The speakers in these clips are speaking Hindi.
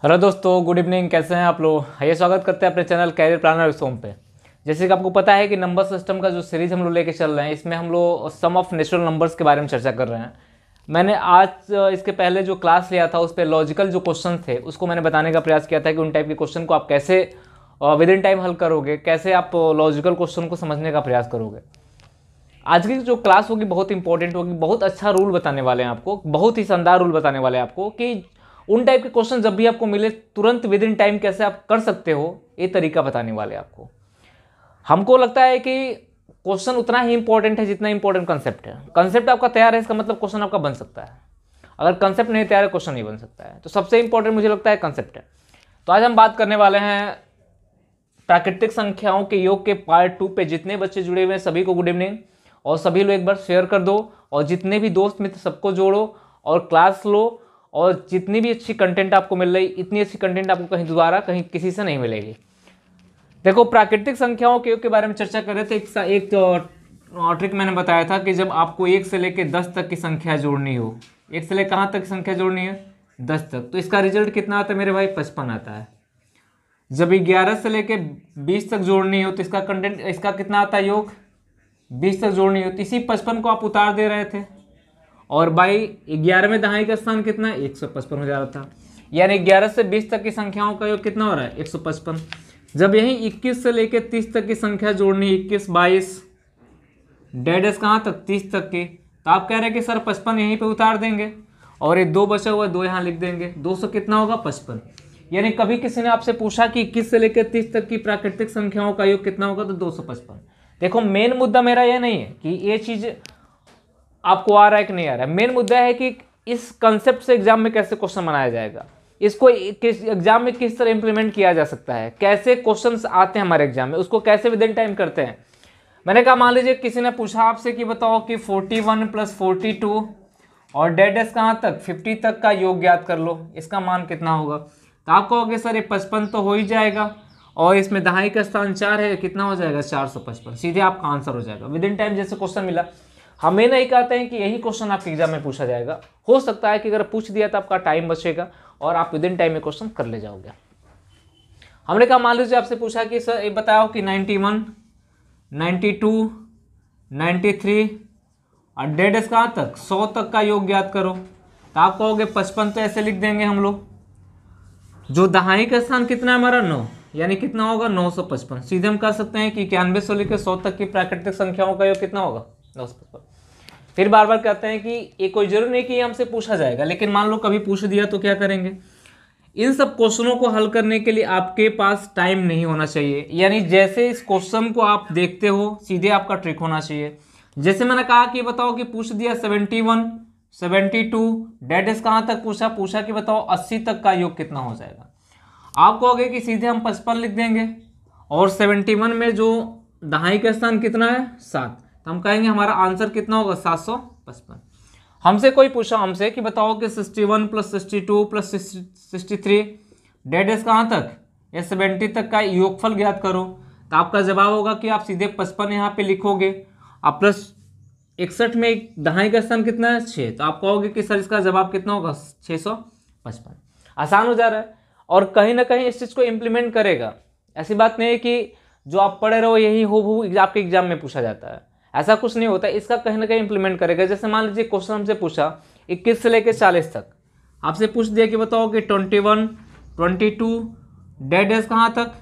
हेलो दोस्तों, गुड इवनिंग। कैसे हैं आप लोग? आइए स्वागत करते हैं अपने चैनल कैरियर प्लानर सोम पे। जैसे कि आपको पता है कि नंबर सिस्टम का जो सीरीज हम लोग लेके चल रहे हैं, इसमें हम लोग सम ऑफ नेचुरल नंबर्स के बारे में चर्चा कर रहे हैं। मैंने आज इसके पहले जो क्लास लिया था उस पर लॉजिकल जो क्वेश्चन थे उसको मैंने बताने का प्रयास किया था कि उन टाइप के क्वेश्चन को आप कैसे विद इन टाइम हल करोगे, कैसे आप लॉजिकल क्वेश्चन को समझने का प्रयास करोगे। आज की जो क्लास होगी बहुत इंपॉर्टेंट होगी। बहुत अच्छा रूल बताने वाले हैं आपको, बहुत ही शानदार रूल बताने वाले हैं आपको कि उन टाइप के क्वेश्चन जब भी आपको मिले तुरंत विद इन टाइम कैसे आप कर सकते हो, ये तरीका बताने वाले हैं आपको। हमको लगता है कि क्वेश्चन उतना ही इंपॉर्टेंट है जितना इंपॉर्टेंट कंसेप्ट है। कंसेप्ट आपका तैयार है, इसका मतलब क्वेश्चन आपका बन सकता है। अगर कंसेप्ट नहीं तैयार है, क्वेश्चन नहीं बन सकता है। तो सबसे इंपॉर्टेंट मुझे लगता है कंसेप्ट है। तो आज हम बात करने वाले हैं प्राकृतिक संख्याओं के योग के पार्ट 2 पे। जितने बच्चे जुड़े हुए हैं सभी को गुड इवनिंग, और सभी लोग एक बार शेयर कर दो, और जितने भी दोस्त मित्र सबको जोड़ो और क्लास लो। और जितनी भी अच्छी कंटेंट आपको मिल रही, इतनी अच्छी कंटेंट आपको कहीं दोबारा कहीं किसी से नहीं मिलेगी। देखो, प्राकृतिक संख्याओं के योग के बारे में चर्चा कर रहे थे। एक ट्रिक मैंने बताया था कि जब आपको 1 से लेकर 10 तक की संख्या जोड़नी हो, 1 से लेकर कहाँ तक की संख्या जोड़नी है? 10 तक। तो इसका रिजल्ट कितना आता है मेरे भाई? 55 आता है। जब 11 से लेकर 20 तक जोड़नी हो तो इसका कंटेंट, इसका कितना आता है योग? 20 तक जोड़नी हो तो इसी 55 को आप उतार दे रहे थे, और बाई 11 में दहाई का स्थान कितना है? 155 हो जा रहा था। यानी 11 से 20 तक की संख्याओं का योग कितना हो रहा है? 155। जब यही 21 से लेकर 30 तक की संख्या जोड़नी, 21, 22, डेड एस कहाँ तक? 30 तक की। तो आप कह रहे हैं कि सर 55 यहीं पे उतार देंगे, और ये 2 बचा हुआ 2 यहाँ लिख देंगे। 200 कितना होगा? 55। यानी कभी किसी ने आपसे पूछा कि 21 से लेकर 30 तक की प्राकृतिक संख्याओं का योग कितना होगा, तो 255। देखो, मेन मुद्दा मेरा यह नहीं है कि ये चीज आपको आ रहा है कि नहीं आ रहा है। मेन मुद्दा है कि इस कंसेप्ट से एग्जाम में कैसे क्वेश्चन बनाया जाएगा, इसको एग्जाम में किस तरह इंप्लीमेंट किया जा सकता है, कैसे क्वेश्चंस आते हैं हमारे एग्जाम में, उसको कैसे विद इन टाइम करते हैं। मैंने कहा, मान लीजिए किसी ने पूछा आपसे कि बताओ कि 41 + 42 और डेड एस कहाँ तक? 50 तक का योग ज्ञात कर लो, इसका मान कितना होगा? तो आप कहोगे सर ये 55 तो हो ही जाएगा, और इसमें दहाई का स्थान 4 है, कितना हो जाएगा? 455। सीधे आपका आंसर हो जाएगा विद इन टाइम। जैसे क्वेश्चन मिला, हमें नहीं कहते हैं कि यही क्वेश्चन आपके एग्जाम में पूछा जाएगा। हो सकता है कि अगर पूछ दिया तो आपका टाइम बचेगा और आप विद इन टाइम में क्वेश्चन कर ले जाओगे। हमने कहा, मान लीजिए आपसे पूछा कि सर ये बताओ कि 91, 92, 93 और डेड एस कहाँ तक? 100 तक का योग ज्ञात करो। तो आप कहोगे 55, तो ऐसे लिख देंगे हम लोग। जो दहाई का स्थान कितना है हमारा? 9, यानी कितना होगा? 955। सीधे हम कह सकते हैं कि 91 से लेकर 100 तक की प्राकृतिक संख्याओं का योग कितना होगा? 955। फिर बार बार कहते हैं कि ये कोई जरूर नहीं कि हमसे पूछा जाएगा, लेकिन मान लो कभी पूछ दिया तो क्या करेंगे? इन सब क्वेश्चनों को हल करने के लिए आपके पास टाइम नहीं होना चाहिए। यानी जैसे इस क्वेश्चन को आप देखते हो, सीधे आपका ट्रिक होना चाहिए। जैसे मैंने कहा कि बताओ कि पूछ दिया 71, 72, डेड एस कहाँ तक पूछा कि बताओ 80 तक का योग कितना हो जाएगा। आप कहोगे कि सीधे हम 55 लिख देंगे, और 71 में जो दहाई का स्थान कितना है? 7, तो हम कहेंगे हमारा आंसर कितना होगा? 755। हमसे कोई पूछा हमसे कि बताओ कि 61 + 62 + 63 डेड एस कहाँ तक? या 70 तक का योगफल ज्ञात करो। तो आपका जवाब होगा कि आप सीधे 55 यहाँ पे लिखोगे, आप प्लस 61 में दहाई का स्थान कितना है? 6, तो आप कहोगे कि सर इसका जवाब कितना होगा? 655। आसान हो जा रहा है, और कहीं ना कहीं इस चीज़ को इम्प्लीमेंट करेगा। ऐसी बात नहीं है कि जो आप पढ़े रहो यही हो आपके एग्जाम में पूछा जाता है, ऐसा कुछ नहीं होता। इसका कहीं ना कहीं इंप्लीमेंट करेगा। जैसे मान लीजिए क्वेश्चन हमसे पूछा 21 से लेकर 40 तक, आपसे पूछ दिया कि बताओ कि 21, 22 डेड एस कहाँ तक?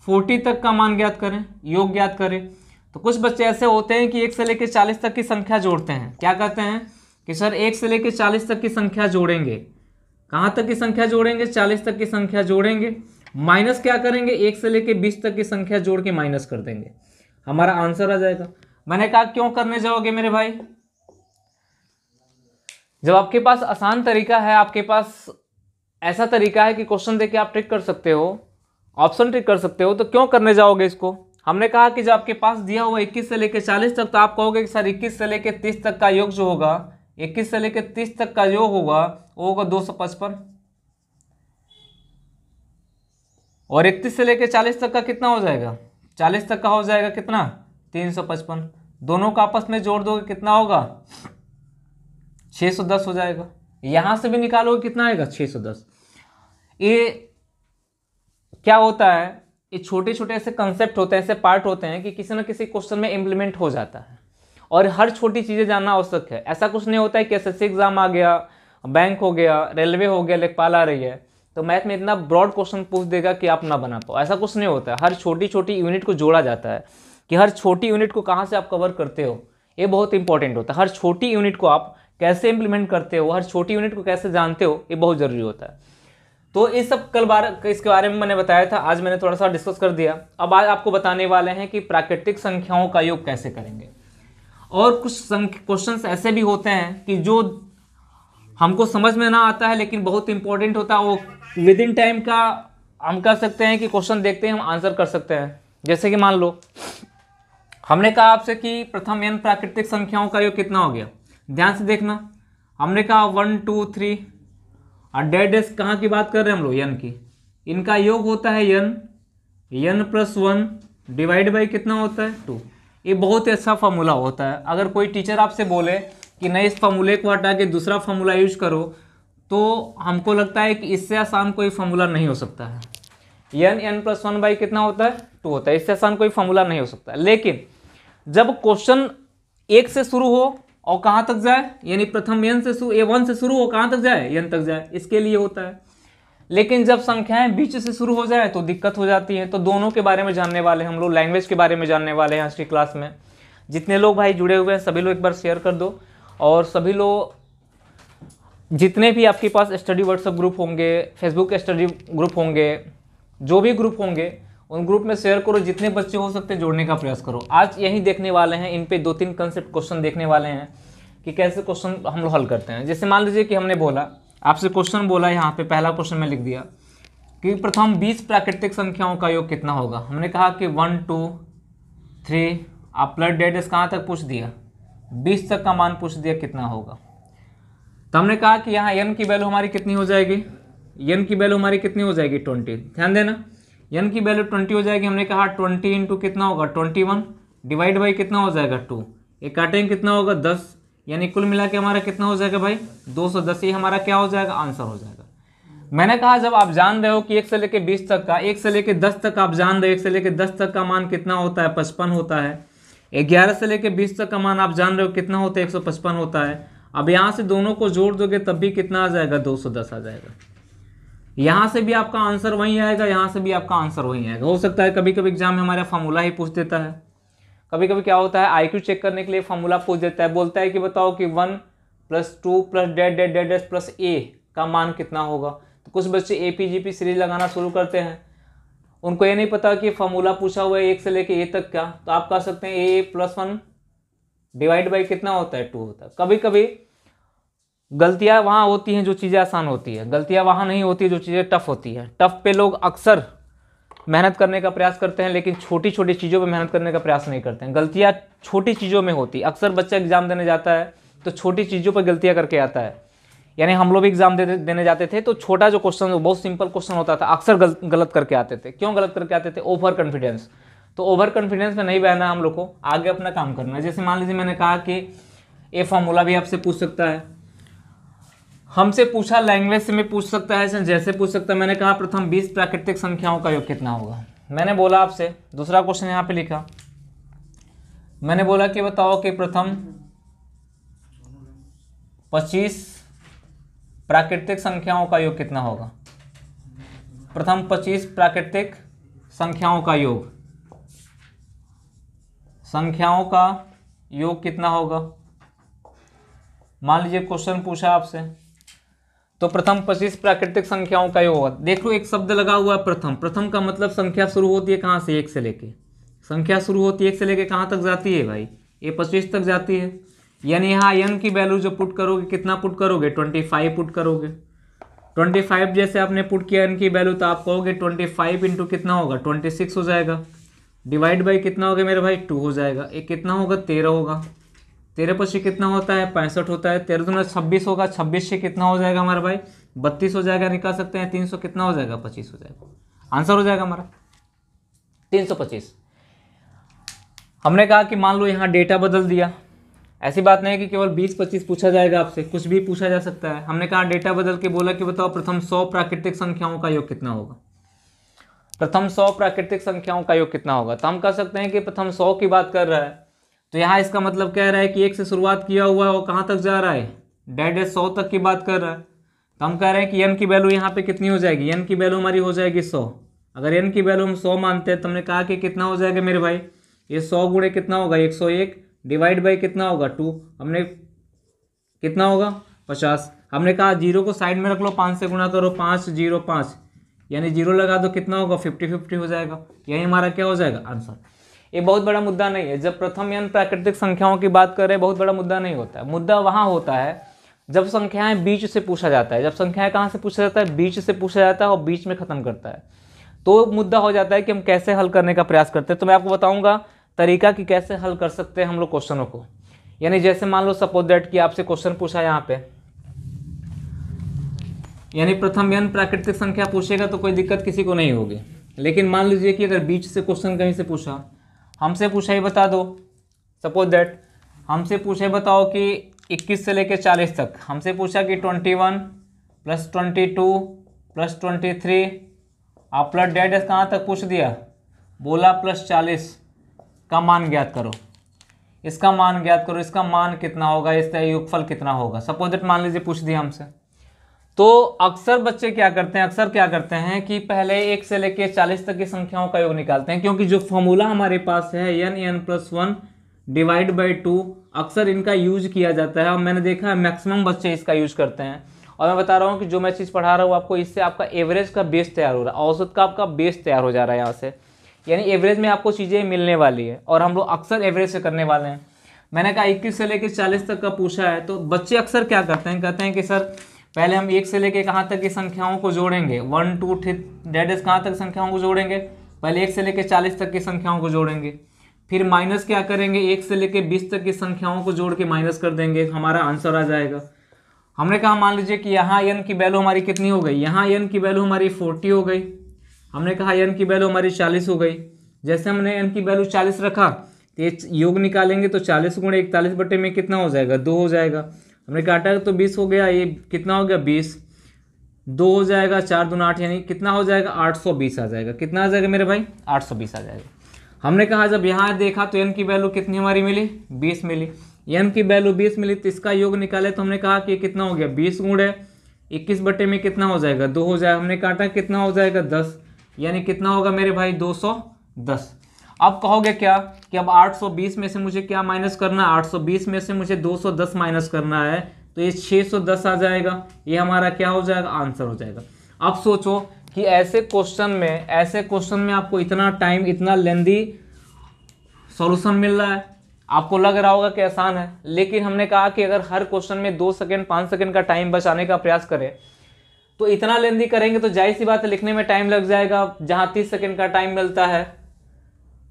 40 तक का मान ज्ञात करें, योग ज्ञात करें। तो कुछ बच्चे ऐसे होते हैं कि 1 से लेकर 40 तक की संख्या जोड़ते हैं। क्या कहते हैं कि सर 1 से लेकर 40 तक की संख्या जोड़ेंगे। कहाँ तक की संख्या जोड़ेंगे? 40 तक की संख्या जोड़ेंगे। माइनस क्या करेंगे? 1 से लेकर 20 तक की संख्या जोड़ के माइनस कर देंगे, हमारा आंसर आ जाएगा। मैंने कहा क्यों करने जाओगे मेरे भाई? जब आपके पास आसान तरीका है, आपके पास ऐसा तरीका है कि क्वेश्चन देके आप ट्रिक कर सकते हो, ऑप्शन ट्रिक कर सकते हो, तो क्यों करने जाओगे इसको? हमने कहा कि जब आपके पास दिया हुआ 21 से लेकर 40 तक, तो आप कहोगे कि सर 21 से लेकर 30 तक का योग जो होगा, 21 से लेकर 30 तक का योग होगा वो होगा 255, और 31 से लेकर 40 तक का कितना हो जाएगा? 40 तक का हो जाएगा कितना? 355। दोनों का आपस में जोड़ दोगे कितना होगा? 610 हो जाएगा। यहां से भी निकालोगे कितना आएगा? 610। ये क्या होता है, ये छोटे छोटे ऐसे कंसेप्ट होते हैं, ऐसे पार्ट होते हैं कि किसी न किसी क्वेश्चन में इम्प्लीमेंट हो जाता है, और हर छोटी चीज़ें जानना आवश्यक है। ऐसा कुछ नहीं होता है कि एसएससी एग्जाम आ गया, बैंक हो गया, रेलवे हो गया, लेखपाल आ रही है तो मैथ में इतना ब्रॉड क्वेश्चन पूछ देगा कि आप ना बना पाओ, ऐसा कुछ नहीं होता है। हर छोटी छोटी यूनिट को जोड़ा जाता है कि हर छोटी यूनिट को कहाँ से आप कवर करते हो, ये बहुत इंपॉर्टेंट होता है। हर छोटी यूनिट को आप कैसे इंप्लीमेंट करते हो, हर छोटी यूनिट को कैसे जानते हो, ये बहुत ज़रूरी होता है। तो ये सब इसके बारे में मैंने बताया था, आज मैंने थोड़ा सा डिस्कस कर दिया। अब आज आपको बताने वाले हैं कि प्राकृतिक संख्याओं का योग कैसे करेंगे। और कुछ क्वेश्चंस ऐसे भी होते हैं कि जो हमको समझ में ना आता है लेकिन बहुत इंपॉर्टेंट होता है, वो विद इन टाइम का हम कर सकते हैं कि क्वेश्चन देखते हैं हम आंसर कर सकते हैं। जैसे कि मान लो हमने कहा आपसे कि प्रथम n प्राकृतिक संख्याओं का योग कितना हो गया, ध्यान से देखना। हमने कहा 1 2 3 और डेड कहाँ की बात कर रहे हैं हम लोग, n की। इनका योग होता है n प्लस 1 डिवाइड बाई कितना होता है 2। ये बहुत ही अच्छा फार्मूला होता है। अगर कोई टीचर आपसे बोले कि नहीं इस फार्मूले को हटा के दूसरा फार्मूला यूज करो, तो हमको लगता है कि इससे आसान कोई फार्मूला नहीं हो सकता है। n प्लस 1 बाई कितना होता है 2 होता है, इससे आसान कोई फार्मूला नहीं हो सकता। लेकिन जब क्वेश्चन 1 से शुरू हो और कहाँ तक जाए, यानी प्रथम n से A1 से शुरू हो कहाँ तक जाए, n तक जाए, इसके लिए होता है। लेकिन जब संख्याएं बीच से शुरू हो जाए तो दिक्कत हो जाती है। तो दोनों के बारे में जानने वाले हम लोग, लैंग्वेज के बारे में जानने वाले हैं आज की क्लास में। जितने लोग भाई जुड़े हुए हैं सभी लोग एक बार शेयर कर दो, और सभी लोग जितने भी आपके पास स्टडी व्हाट्सएप ग्रुप होंगे, फेसबुक स्टडी ग्रुप होंगे, जो भी ग्रुप होंगे उन ग्रुप में शेयर करो। जितने बच्चे हो सकते हैं जोड़ने का प्रयास करो। आज यही देखने वाले हैं, इन पे 2-3 कंसेप्ट क्वेश्चन देखने वाले हैं कि कैसे क्वेश्चन हम लोग हल करते हैं। जैसे मान लीजिए कि हमने बोला आपसे क्वेश्चन बोला, यहाँ पे पहला क्वेश्चन में लिख दिया कि प्रथम 20 प्राकृतिक संख्याओं का योग कितना होगा। हमने कहा कि 1 2 3, आप प्लस डेड कहाँ तक पूछ दिया, 20 तक का मान पूछ दिया कितना होगा। तो हमने कहा कि यहाँ n की वैल्यू हमारी कितनी हो जाएगी, n की वैल्यू हमारी कितनी हो जाएगी 20। ध्यान देना, n की वैल्यू 20 हो जाएगी। हमने कहा 20 इंटू कितना होगा 21 डिवाइड बाई कितना हो जाएगा 2, ये काटेंगे कितना होगा 10, यानी कुल मिला के हमारा कितना हो जाएगा भाई 210। ये हमारा क्या हो जाएगा, आंसर हो जाएगा। मैंने कहा जब आप जान रहे हो कि 1 से लेके 20 तक का, 1 से लेके 10 तक आप जान रहे हो, 1 से लेके 10 तक का मान कितना होता है 55 होता है। 11 से लेके 20 तक का मान आप जान रहे हो कितना होता है 155 होता है। अब यहाँ से दोनों को जोड़ दोगे तब भी कितना आ जाएगा 210 आ जाएगा। यहाँ से भी आपका आंसर वही आएगा, यहाँ से भी आपका आंसर वही आएगा। हो सकता है कभी कभी एग्जाम में हमारा फार्मूला ही पूछ देता है, कभी कभी क्या होता है आईक्यू चेक करने के लिए फार्मूला पूछ देता है, बोलता है कि बताओ कि 1 प्लस 2 प्लस डेड प्लस ए का मान कितना होगा। तो कुछ बच्चे APGP सीरीज लगाना शुरू करते हैं, उनको ये नहीं पता कि फार्मूला पूछा हुआ है 1 से लेके ए तक क्या। तो आप कह सकते हैं a प्लस 1 डिवाइड बाई कितना होता है 2 होता है। कभी कभी गलतियां वहाँ होती हैं जो चीज़ें आसान होती है, गलतियां वहाँ नहीं होती जो चीज़ें टफ होती है। टफ पे लोग अक्सर मेहनत करने का प्रयास करते हैं लेकिन छोटी छोटी चीज़ों पे मेहनत करने का प्रयास नहीं करते हैं। गलतियां छोटी चीज़ों में होती, अक्सर बच्चा एग्जाम देने जाता है तो छोटी चीज़ों पर गलतियां करके आता है। यानी हम लोग भी एग्जाम देने जाते थे तो छोटा जो क्वेश्चन बहुत सिंपल क्वेश्चन होता था अक्सर गलत करके आते थे। क्यों गलत करके आते थे, ओवर कॉन्फिडेंस। तो ओवर कॉन्फिडेंस में नहीं बहना, हम लोग को आगे अपना काम करना है। जैसे मान लीजिए मैंने कहा कि ये फार्मूला भी आपसे पूछ सकता है, हमसे पूछा लैंग्वेज से में पूछ सकता है, जैसे पूछ सकता है। मैंने कहा प्रथम 20 प्राकृतिक संख्याओं का योग कितना होगा। मैंने बोला आपसे, दूसरा क्वेश्चन यहाँ पे लिखा, मैंने बोला कि बताओ कि प्रथम 25 प्राकृतिक संख्याओं का योग कितना होगा। प्रथम 25 प्राकृतिक संख्याओं का योग कितना होगा। मान लीजिए क्वेश्चन पूछा आपसे, तो प्रथम 25 प्राकृतिक संख्याओं का योग होगा। देखो एक शब्द लगा हुआ है प्रथम। प्रथम का मतलब संख्या शुरू होती है कहाँ से, 1 से लेके। संख्या शुरू होती है 1 से लेके कहाँ तक जाती है भाई, ये 25 तक जाती है। यानी यहाँ n की वैल्यू जो पुट करोगे, कितना पुट करोगे 25 पुट करोगे। 25 जैसे आपने पुट किया n की वैल्यू तो आप कहोगे 25 इंटू कितना होगा 26 हो जाएगा, डिवाइड बाई कितना होगा मेरे भाई 2 हो जाएगा। एक कितना होगा 13 होगा, 13 पच्चीस कितना होता है 65 होता है। 13 दूना 26 होगा, 26 से कितना हो जाएगा हमारा भाई 32 हो जाएगा। निकाल सकते हैं 300 कितना हो जाएगा 25 हो जाएगा। आंसर हो जाएगा हमारा 325। हमने कहा कि मान लो यहाँ डेटा बदल दिया, ऐसी बात नहीं है कि केवल 20-25 पूछा जाएगा आपसे, कुछ भी पूछा जा सकता है। हमने कहा डेटा बदल के बोला कि बताओ प्रथम 100 प्राकृतिक संख्याओं का योग कितना होगा, प्रथम 100 प्राकृतिक संख्याओं का योग कितना होगा। तो हम कह सकते हैं कि प्रथम 100 की बात कर रहा है, तो यहाँ इसका मतलब कह रहा है कि 1 से शुरुआत किया हुआ है और कहाँ तक जा रहा है, डेड 100 तक की बात कर रहा है। तो हम कह रहे हैं कि n की वैल्यू यहाँ पे कितनी हो जाएगी, n की वैल्यू हमारी हो जाएगी 100। अगर n की वैल्यू हम 100 मानते हैं तो हमने कहा कि कितना हो जाएगा मेरे भाई, ये 100 गुणे कितना होगा 101 डिवाइड बाई कितना होगा 2, हमने कितना होगा 50। हमने कहा जीरो को साइड में रख लो, 5 से गुणा करो, 5 0 5 यानी जीरो लगा दो, कितना होगा 50-50 हो जाएगा। यही हमारा क्या हो जाएगा आंसर। ये बहुत बड़ा मुद्दा नहीं है, जब प्रथम n प्राकृतिक संख्याओं की बात कर रहे हैं बहुत बड़ा मुद्दा नहीं होता है। मुद्दा वहाँ होता है जब संख्याएं बीच से पूछा जाता है, जब संख्याएं कहाँ से पूछा जाता है, बीच से पूछा जाता है और बीच में खत्म करता है, तो मुद्दा हो जाता है कि हम कैसे हल करने का प्रयास करते हैं। तो मैं आपको बताऊंगा तरीका कि कैसे हल कर सकते हैं हम लोग क्वेश्चनों को। यानी जैसे मान लो सपोज दैट कि आपसे क्वेश्चन पूछा यहाँ पे, यानी प्रथम n प्राकृतिक संख्या पूछेगा तो कोई दिक्कत किसी को नहीं होगी। लेकिन मान लीजिए कि अगर बीच से क्वेश्चन कहीं से पूछा, हमसे पूछा ही बता दो, सपोज दैट हमसे पूछे बताओ कि 21 से लेकर 40 तक, हमसे पूछा कि 21 + 22 + 23 आप प्लस डेड कहाँ तक पूछ दिया, बोला +40 का मान ज्ञात करो, इसका मान ज्ञात करो, इसका मान कितना होगा, इसका योगफल कितना होगा, सपोज दैट मान लीजिए पूछ दिया हमसे। तो अक्सर बच्चे क्या करते हैं, अक्सर क्या करते हैं कि पहले 1 से लेकर 40 तक की संख्याओं का योग निकालते हैं, क्योंकि जो फॉर्मूला हमारे पास है n + 1 डिवाइड बाई 2, अक्सर इनका यूज किया जाता है और मैंने देखा है मैक्सिमम बच्चे इसका यूज करते हैं। और मैं बता रहा हूँ कि जो मैं चीज़ पढ़ा रहा हूँ आपको, इससे आपका एवरेज का बेस तैयार हो रहा है, औसत का आपका बेस तैयार हो जा रहा है यहाँ से, यानी एवरेज में आपको चीज़ें मिलने वाली है और हम लोग अक्सर एवरेज से करने वाले हैं। मैंने कहा 21 से लेकर 40 तक का पूछा है, तो बच्चे अक्सर क्या करते हैं, कहते हैं कि सर पहले हम 1 से लेकर कहाँ तक की संख्याओं को जोड़ेंगे, 1 2 3 डेट इज कहाँ तक संख्याओं को जोड़ेंगे, पहले 1 से लेकर 40 तक की संख्याओं को जोड़ेंगे, फिर माइनस क्या करेंगे 1 से लेकर 20 तक की संख्याओं को जोड़ के माइनस कर देंगे, हमारा आंसर आ जाएगा। हमने कहा मान लीजिए कि यहाँ n की वैल्यू हमारी कितनी हो गई, यहाँ n की वैल्यू हमारी 40 हो गई, हमने कहा n की वैल्यू हमारी 40 हो गई। जैसे हमने n की वैल्यू 40 रखा तो ये योग निकालेंगे तो 40 गुणे 41 बटे में कितना हो जाएगा 2 हो जाएगा। हमने काटा तो 20 हो गया, ये कितना हो गया 20, 2 हो जाएगा, 4 दूना 8 यानी कितना हो जाएगा 820 आ जाएगा। कितना आ जाएगा मेरे भाई 820 आ जाएगा। हमने कहा जब यहाँ देखा तो n की वैल्यू कितनी हमारी मिली 20 मिली, n की वैल्यू 20 मिली तो इसका योग निकाले तो हमने कहा कि कितना हो गया 20 गुणे 21 बटे में कितना हो जाएगा 2 हो जाएगा। हमने काटा कितना हो जाएगा 10, यानी कितना होगा मेरे भाई 210। अब कहोगे क्या कि अब 820 में से मुझे क्या माइनस करना है, 820 में से मुझे 210 माइनस करना है, तो ये 610 आ जाएगा, ये हमारा क्या हो जाएगा आंसर हो जाएगा। अब सोचो कि ऐसे क्वेश्चन में आपको इतना टाइम, इतना लेंदी सॉल्यूशन मिल रहा है, आपको लग रहा होगा कि आसान है, लेकिन हमने कहा कि अगर हर क्वेश्चन में 2 सेकंड 5 सेकंड का टाइम बचाने का प्रयास करें तो इतना लेंदी करेंगे तो जाहिर सी बात है लिखने में टाइम लग जाएगा। जहाँ 30 सेकंड का टाइम मिलता है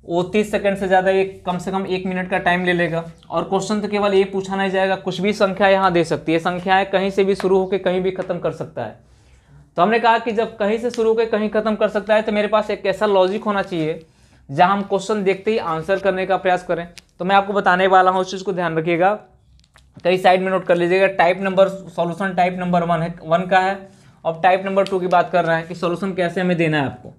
वो 30 सेकंड से ज़्यादा ये कम से कम 1 मिनट का टाइम ले लेगा। और क्वेश्चन तो केवल ये पूछा नहीं जाएगा, कुछ भी संख्या यहाँ दे सकती है, संख्याएं कहीं से भी शुरू होकर कहीं भी खत्म कर सकता है। तो हमने कहा कि जब कहीं से शुरू होकर कहीं खत्म कर सकता है तो मेरे पास एक ऐसा लॉजिक होना चाहिए जहाँ हम क्वेश्चन देखते ही आंसर करने का प्रयास करें। तो मैं आपको बताने वाला हूँ, उस चीज़ को ध्यान रखिएगा, कई साइड में नोट कर लीजिएगा। Type number solution type number 1 का है, और टाइप नंबर 2 की बात कर रहे हैं कि सॉल्यूशन कैसे हमें देना है आपको।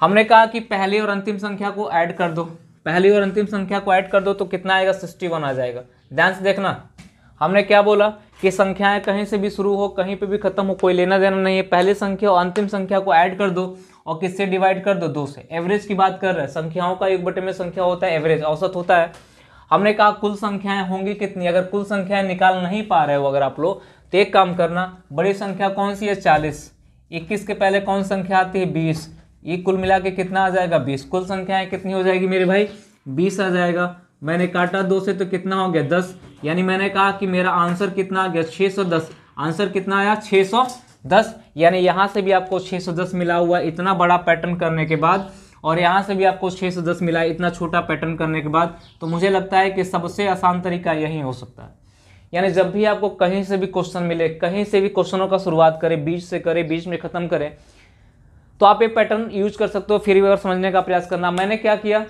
हमने कहा कि पहली और अंतिम संख्या को ऐड कर दो, पहली और अंतिम संख्या को ऐड कर दो तो कितना आएगा 61 आ जाएगा। ध्यान से देखना, हमने क्या बोला कि संख्याएं कहीं से भी शुरू हो कहीं पे भी खत्म हो, कोई लेना देना नहीं है। पहली संख्या और अंतिम संख्या को ऐड कर दो और किससे डिवाइड कर दो 2 से। एवरेज की बात कर रहे हैं, संख्याओं का 1 बटे में संख्या होता है एवरेज, औसत होता है। हमने कहा कुल संख्याएं होंगी कितनी, अगर कुल संख्याएं निकाल नहीं पा रहे हो अगर आप लोग तो एक काम करना, बड़ी संख्या कौन सी है 40, 21 के पहले कौन संख्या आती है 20, ये कुल मिला के कितना आ जाएगा 20। कुल संख्याएं कितनी हो जाएगी मेरे भाई 20 आ जाएगा। मैंने काटा 2 से तो कितना हो गया 10, यानी मैंने कहा कि मेरा आंसर कितना आ गया 610। आंसर कितना आया 610, यानी यहाँ से भी आपको 610 मिला हुआ इतना बड़ा पैटर्न करने के बाद, और यहाँ से भी आपको 610 मिला इतना छोटा पैटर्न करने के बाद। तो मुझे लगता है कि सबसे आसान तरीका यही हो सकता है। यानी जब भी आपको कहीं से भी क्वेश्चन मिले, कहीं से भी क्वेश्चनों का शुरुआत करें, बीच से करें बीच में ख़त्म करें, तो आप ये पैटर्न यूज कर सकते हो। फिर भी अगर समझने का प्रयास करना, मैंने क्या किया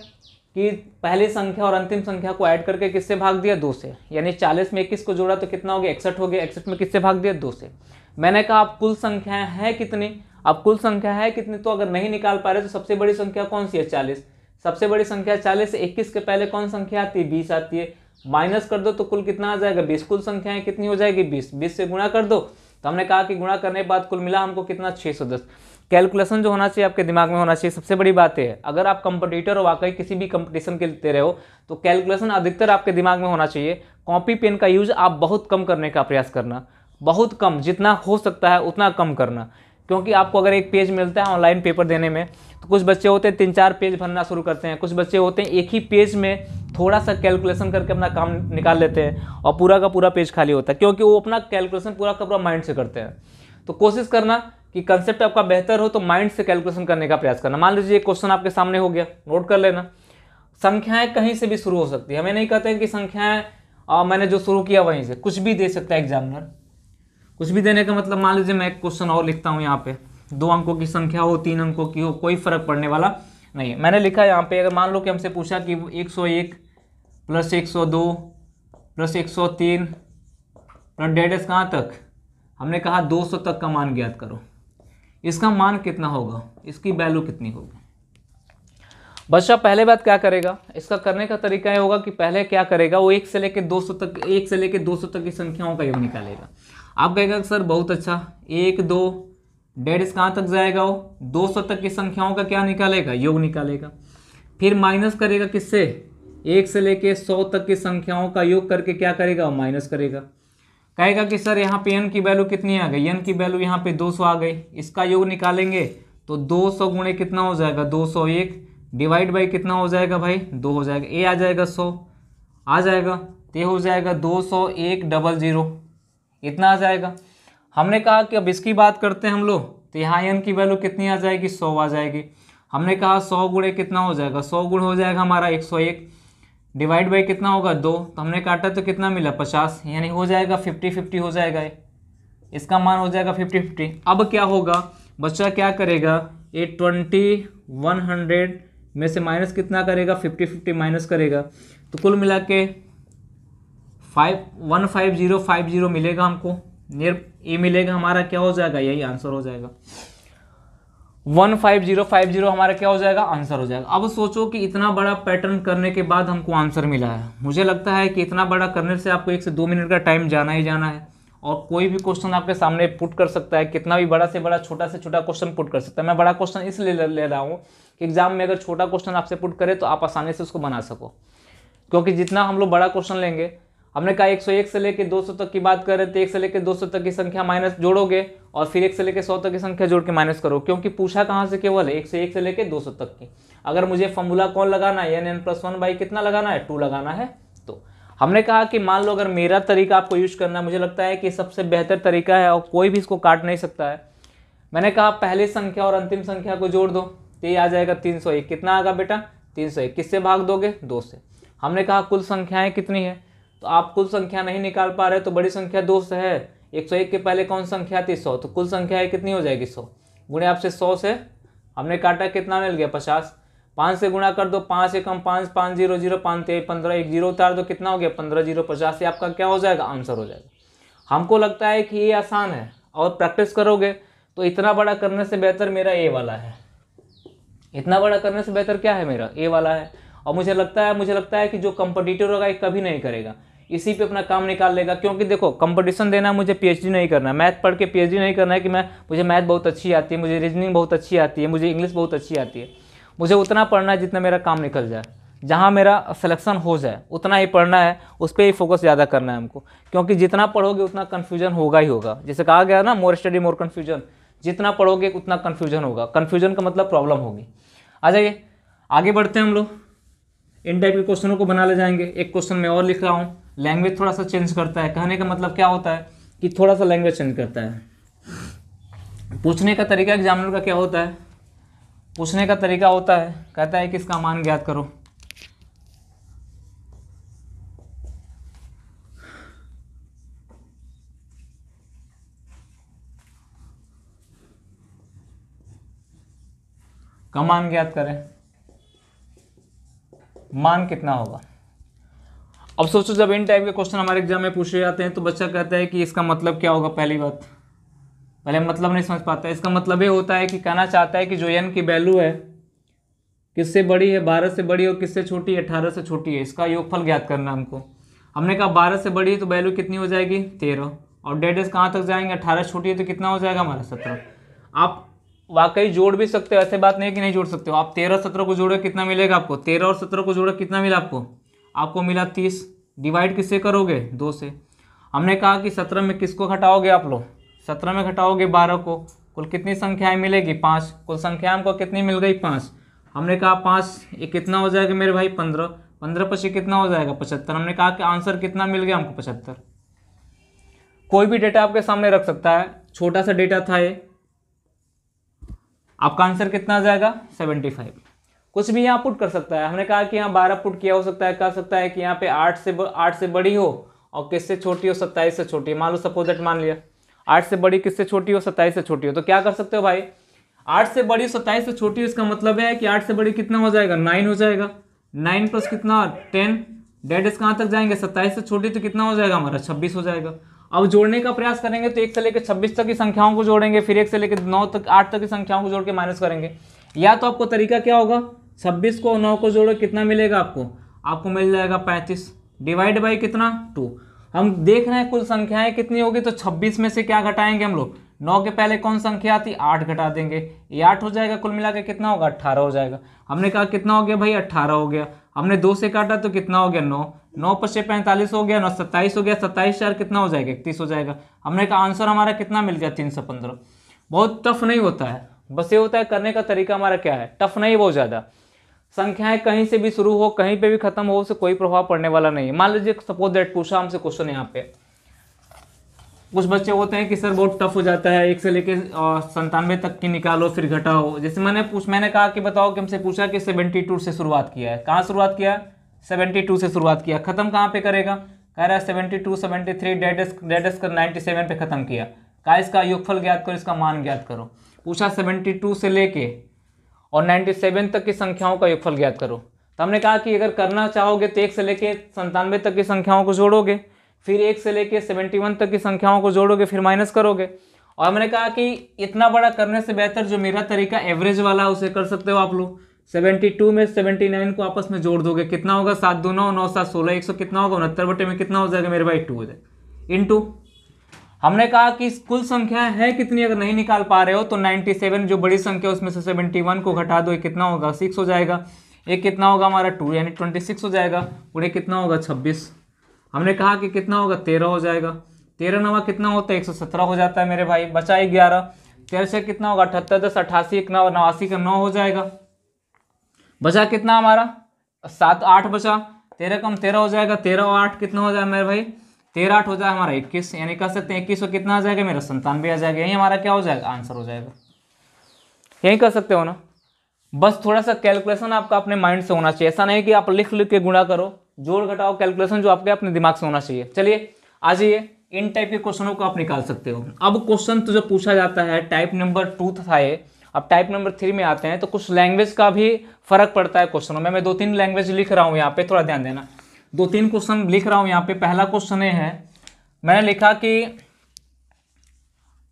कि पहली संख्या और अंतिम संख्या को ऐड करके किससे भाग दिया, 2 से। यानी 40 में 21 को जोड़ा तो कितना हो गया, 61 हो गया। 61 में किससे भाग दिया, 2 से। मैंने कहा अब कुल संख्याएं है कितनी, अब कुल संख्या है कितनी, तो अगर नहीं निकाल पा रहे तो सबसे बड़ी संख्या कौन सी है, 40। सबसे बड़ी संख्या 40 से 21 के पहले कौन संख्या आती है, 20 आती है। माइनस कर दो तो कुल कितना आ जाएगा, 20। कुल संख्याएं कितनी हो जाएगी, 20। 20 से गुणा कर दो, तो हमने कहा कि गुणा करने के बाद कुल मिला हमको कितना, 610। कैलकुलेशन जो होना चाहिए आपके दिमाग में होना चाहिए। सबसे बड़ी बात है, अगर आप कंपटीटर हो, वाकई किसी भी कंपटीशन के दे रहे हो, तो कैलकुलेशन अधिकतर आपके दिमाग में होना चाहिए। कॉपी पेन का यूज आप बहुत कम करने का प्रयास करना, बहुत कम, जितना हो सकता है उतना कम करना। क्योंकि आपको अगर एक पेज मिलता है ऑनलाइन पेपर देने में, तो कुछ बच्चे होते हैं 3-4 पेज भरना शुरू करते हैं, कुछ बच्चे होते हैं एक ही पेज में थोड़ा सा कैलकुलेशन करके अपना काम निकाल लेते हैं और पूरा का पूरा पेज खाली होता है, क्योंकि वो अपना कैलकुलेशन पूरा का पूरा माइंड से करते हैं। तो कोशिश करना कि कंसेप्ट आपका बेहतर हो तो माइंड से कैलकुलेशन करने का प्रयास करना। मान लीजिए एक क्वेश्चन आपके सामने हो गया, नोट कर लेना। संख्याएं कहीं से भी शुरू हो सकती है, हमें नहीं कहते हैं कि संख्याएं मैंने जो शुरू किया वहीं से, कुछ भी दे सकता है एग्जामिनर। कुछ भी देने का मतलब, मान लीजिए मैं एक क्वेश्चन और लिखता हूँ यहाँ पे, 2 अंकों की संख्या हो, 3 अंकों की हो, कोई फर्क पड़ने वाला नहीं है। मैंने लिखा यहाँ पे, अगर मान लो कि हमसे पूछा कि 101 प्लस 102 प्लस 103 प्लस डेढ़ कहाँ तक, हमने कहा 200 तक का मान ज्ञात करो। इसका मान कितना होगा, इसकी वैल्यू कितनी होगी। बच्चा पहले बात क्या करेगा, इसका करने का तरीका ये होगा कि पहले क्या करेगा, वो 1 से लेकर 200 तक, 1 से लेकर 200 तक की संख्याओं का योग निकालेगा। आप कहेगा सर बहुत अच्छा, 1 2 डेढ़ कहाँ तक जाएगा, वो 200 तक की संख्याओं का क्या निकालेगा, योग निकालेगा। फिर माइनस करेगा किससे, 1 से लेकर 100 तक की संख्याओं का योग करके क्या करेगा, वो माइनस करेगा। कहेगा कि सर यहाँ पे n की वैल्यू कितनी आ गई, n की वैल्यू यहाँ पे 200 आ गई, इसका योग निकालेंगे तो 200 गुणे कितना हो जाएगा, 201 डिवाइड बाई कितना हो जाएगा भाई, 2 हो जाएगा। ए आ जाएगा 100 आ जाएगा, तो ये हो जाएगा 20100, इतना आ जाएगा। हमने कहा कि अब इसकी बात करते हैं हम लोग, तो यहाँ n की वैल्यू कितनी आ जाएगी, 100 आ जाएगी। हमने कहा 100 गुणे कितना हो जाएगा, 100 गुण हो जाएगा हमारा 101 डिवाइड बाई कितना होगा 2, तो हमने काटा तो कितना मिला 50, यानी हो जाएगा 50-50 हो जाएगा, इसका मान हो जाएगा 50-50। अब क्या होगा, बच्चा क्या करेगा, ये 100 में से माइनस कितना करेगा, 50-50 माइनस करेगा, तो कुल मिला के 15050 मिलेगा हमको, नियर ए मिलेगा हमारा, क्या हो जाएगा, यही आंसर हो जाएगा। 15050 हमारा क्या हो जाएगा, आंसर हो जाएगा। अब सोचो कि इतना बड़ा पैटर्न करने के बाद हमको आंसर मिला है। मुझे लगता है कि इतना बड़ा करने से आपको 1 से 2 मिनट का टाइम जाना ही जाना है, और कोई भी क्वेश्चन आपके सामने पुट कर सकता है, कितना भी बड़ा से बड़ा, छोटा से छोटा क्वेश्चन पुट कर सकता है। मैं बड़ा क्वेश्चन इसलिए ले रहा हूँ कि एग्जाम में अगर छोटा क्वेश्चन आपसे पुट करे तो आप आसानी से उसको बना सको, क्योंकि जितना हम लोग बड़ा क्वेश्चन लेंगे, हमने कहा 101 से लेकर 200 तक की बात कर रहे थे, 1 से लेकर 200 तक की संख्या माइनस जोड़ोगे और फिर 1 से लेकर 100 तक की संख्या जोड़ के माइनस करो, क्योंकि पूछा कहाँ से, केवल 1 से लेकर 200 तक की। अगर मुझे फॉर्मूला कौन लगाना है, n+1 बाई कितना लगाना है, 2 लगाना है। तो हमने कहा कि मान लो अगर मेरा तरीका आपको यूज करना है, मुझे लगता है कि सबसे बेहतर तरीका है और कोई भी इसको काट नहीं सकता है। मैंने कहा पहली संख्या और अंतिम संख्या को जोड़ दो, तो ये आ जाएगा 301। कितना आएगा बेटा, 301। किससे भाग दोगे, 2 से। हमने कहा कुल संख्याएं कितनी है, तो आप कुल संख्या नहीं निकाल पा रहे तो बड़ी संख्या 2 से है, 101 के पहले कौन संख्या थी, 100, तो कुल संख्या है कितनी हो जाएगी, 100 गुणे आपसे 100 से हमने काटा कितना मिल गया, 50। 5 से गुणा कर दो, 5 एकम 5, 5 0 0 5 3 15, 1 0 उतार दो, कितना हो गया, 15 0 50, से आपका क्या हो जाएगा, आंसर हो जाएगा। हमको लगता है कि ये आसान है, और प्रैक्टिस करोगे तो इतना बड़ा करने से बेहतर मेरा ए वाला है, इतना बड़ा करने से बेहतर क्या है, मेरा ए वाला है। और मुझे लगता है कि जो कंपटीटर होगा ये कभी नहीं करेगा, इसी पे अपना काम निकाल लेगा। क्योंकि देखो कंपटीशन देना है, मुझे पीएचडी नहीं करना है, मैथ पढ़ के पीएचडी नहीं करना है कि मुझे मैथ बहुत अच्छी आती है, मुझे रीजनिंग बहुत अच्छी आती है, मुझे इंग्लिश बहुत अच्छी आती है। मुझे उतना पढ़ना है जितना मेरा काम निकल जाए, जहाँ मेरा सिलेक्शन हो जाए उतना ही पढ़ना है, उस पर ही फोकस ज़्यादा करना है हमको। क्योंकि जितना पढ़ोगे उतना कन्फ्यूजन होगा ही होगा, जैसे कहा गया ना, मोर स्टडी मोर कन्फ्यूजन। जितना पढ़ोगे उतना कन्फ्यूजन होगा, कन्फ्यूजन का मतलब प्रॉब्लम होगी। आ जाइए आगे बढ़ते हैं हम लोग, इन टाइप के क्वेश्चनों को बना ले जाएंगे। एक क्वेश्चन मैं और लिख रहा हूँ, लैंग्वेज थोड़ा सा चेंज करता है, कहने का मतलब क्या होता है कि थोड़ा सा लैंग्वेज चेंज करता है। पूछने का तरीका एग्जामिनर का क्या होता है, पूछने का तरीका होता है, कहता है कि इसका मान ज्ञात करो। का मान ज्ञात करें, मान कितना होगा। अब सोचो जब इन टाइप के क्वेश्चन हमारे एग्जाम में पूछे जाते हैं तो बच्चा कहता है कि इसका मतलब क्या होगा। पहली बात, पहले मतलब नहीं समझ पाता है। इसका मतलब ये होता है कि कहना चाहता है कि जो n की वैल्यू है किससे बड़ी है, 12 से बड़ी, और किससे छोटी है, 18 से छोटी है। इसका योगफल ज्ञात करना हमको। हमने कहा 12 से बड़ी है तो वैल्यू कितनी हो जाएगी, 13, और डेडेस कहाँ तक जाएंगे, 18 छोटी है तो कितना हो जाएगा हमारा, 17। आप वाकई जोड़ भी सकते हो, ऐसे बात नहीं है कि नहीं जोड़ सकते हो। आप 13 17 को जोड़ो कितना मिलेगा आपको, 13 और 17 को जोड़ो कितना मिला आपको मिला 30। डिवाइड किससे करोगे, 2 से। हमने कहा कि 17 में किसको घटाओगे आप लोग, 17 में घटाओगे 12 को, कुल कितनी संख्याएं मिलेगी, 5। कुल संख्या हमको कितनी मिल गई, 5। हमने कहा 5 ये कितना हो जाएगा मेरे भाई, 15। 15 पची कितना हो जाएगा, 75। हमने कहा कि आंसर कितना मिल गया हमको, 75। कोई भी डेटा आपके सामने रख सकता है, छोटा सा डेटा था ये, आपका आंसर कितना आ जाएगा, 75। कुछ भी यहाँ पुट कर सकता है। हमने कहा कि यहाँ 12 पुट किया हो सकता है, कह सकता है कि यहाँ पे 8 से बड़ी हो और किससे छोटी हो, 27 से छोटी। मान लो सपोज दैट, मान लिया 8 से बड़ी किससे छोटी हो, 27 से छोटी हो। तो क्या कर सकते हो भाई, 8 से बड़ी 27 से छोटी हो, इसका मतलब है कि 8 से बड़ी कितना हो जाएगा, 9 हो जाएगा। 9 प्लस कितना, 10। डेडेस कहाँ तक जाएंगे, 27 से छोटी तो कितना हो जाएगा हमारा, 26 हो जाएगा। अब जोड़ने का प्रयास करेंगे तो 1 से लेकर 26 तक की संख्याओं को जोड़ेंगे, फिर 1 से लेकर 9 तक 8 तक की संख्याओं को जोड़ के माइनस करेंगे। या तो आपको तरीका क्या होगा, 26 को 9 को जोड़ो कितना मिलेगा आपको मिल जाएगा 35। डिवाइड बाई कितना, 2। हम देख रहे हैं कुल संख्याएं कितनी होगी, तो 26 में से क्या घटाएंगे हम लोग, 9 के पहले कौन संख्या आती, 8 घटा देंगे, ये 8 हो जाएगा। कुल मिला के कितना होगा, 18 हो जाएगा। हमने कहा कितना हो गया भाई, 18 हो गया। हमने 2 से काटा तो कितना हो गया, 9। 9 पचे 45 हो गया, 9 27 हो गया, 27 4 कितना हो जाएगा, 31 हो जाएगा। हमने कहा आंसर हमारा कितना मिल गया, 315। बहुत टफ नहीं होता है, बस ये होता है करने का तरीका हमारा क्या है, टफ नहीं बहुत ज़्यादा। संख्याएं कहीं से भी शुरू हो कहीं पे भी खत्म हो, उससे कोई प्रभाव पड़ने वाला नहीं है। मान लीजिए सपोज दैट पूछा हमसे क्वेश्चन, यहाँ पे कुछ बच्चे होते हैं कि सर बहुत टफ हो जाता है, 1 से लेके 97 तक की निकालो फिर घटाओ। जैसे मैंने कहा कि बताओ कि हमसे पूछा कि 72 से शुरुआत किया है, कहाँ शुरुआत किया, 72 से शुरुआत किया, खत्म कहाँ पे करेगा, कह रहा है 72 73 डेडेस कर 97 पे खत्म किया। कहा इसका योगफल ज्ञात करो, इसका मान ज्ञात करो। पूछा 72 से लेके और 97 तक की संख्याओं का योगफल ज्ञात करो। तो हमने कहा कि अगर करना चाहोगे तो 1 से लेके 97 तक की संख्याओं को जोड़ोगे, फिर 1 से लेके 71 तक की संख्याओं को जोड़ोगे, फिर माइनस करोगे। और हमने कहा कि इतना बड़ा करने से बेहतर जो मेरा तरीका एवरेज वाला उसे कर सकते हो आप लोग। 72 में 79 को आपस में जोड़ दोगे, कितना होगा, 7 2 9 9 7 16, 100 कितना होगा, 69 बटे में कितना हो जाएगा मेरे भाई, 2 हो जाएगा। इंटू हमने कहा कि कुल संख्या है कितनी, अगर नहीं निकाल पा रहे हो तो 97 जो बड़ी संख्या उसमें से 71 को घटा दो, कितना होगा, 6 हो जाएगा। एक कितना होगा हमारा 2 यानी 26 हो जाएगा, पूरे कितना होगा 26। हमने कहा कि कितना होगा 13 हो जाएगा। 13 नवा कितना होता है 117 हो जाता है मेरे भाई, बचा 11। 13 से कितना होगा 78 10 88 89 का 9 हो जाएगा। बचा कितना हमारा 7 8 बचा, 13 कम 13 हो जाएगा। 13 और 8 कितना हो जाएगा मेरे भाई, 13 8 हो जाएगा हमारा 21, यानी कह सकते हैं 21 को कितना आ जाएगा मेरा 97 आ जाएगा। यही हमारा क्या हो जाएगा, आंसर हो जाएगा। यही कर सकते हो ना, बस थोड़ा सा कैलकुलेशन आपका अपने माइंड से होना चाहिए। ऐसा नहीं कि आप लिख लिख के गुणा करो, जोड़ घटाओ, कैलकुलेशन जो आपके अपने दिमाग से होना चाहिए। चलिए आ जाइए, इन टाइप के क्वेश्चनों को आप निकाल सकते हो। अब क्वेश्चन तो जो पूछा जाता है टाइप नंबर 2 था ये, अब टाइप नंबर 3 में आते हैं तो कुछ लैंग्वेज का भी फर्क पड़ता है क्वेश्चनों में। मैं 2-3 लैंग्वेज लिख रहा हूँ यहाँ पे, थोड़ा ध्यान देना। 2-3 क्वेश्चन लिख रहा हूँ यहाँ पे। पहला क्वेश्चन ये है, मैंने लिखा कि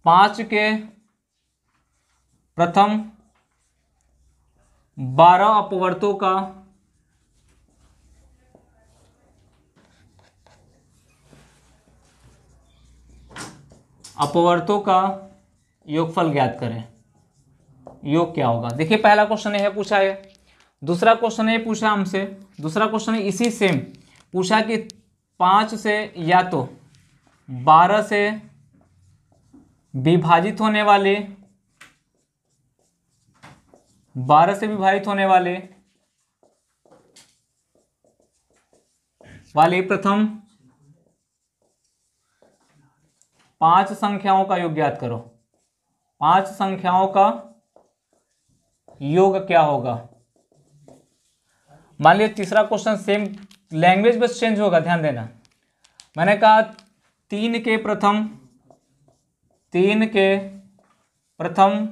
5 के प्रथम 12 अपवर्तों का योगफल ज्ञात करें। योग क्या होगा, देखिए पहला क्वेश्चन है पूछा है। दूसरा क्वेश्चन है पूछा हमसे, दूसरा क्वेश्चन है इसी सेम पूछा कि 5 से या तो 12 से विभाजित होने वाले 12 से विभाजित होने वाले प्रथम 5 संख्याओं का योग ज्ञात करो। 5 संख्याओं का योग क्या होगा। मान लिया तीसरा क्वेश्चन सेम, लैंग्वेज बस चेंज होगा, ध्यान देना। मैंने कहा 3 के प्रथम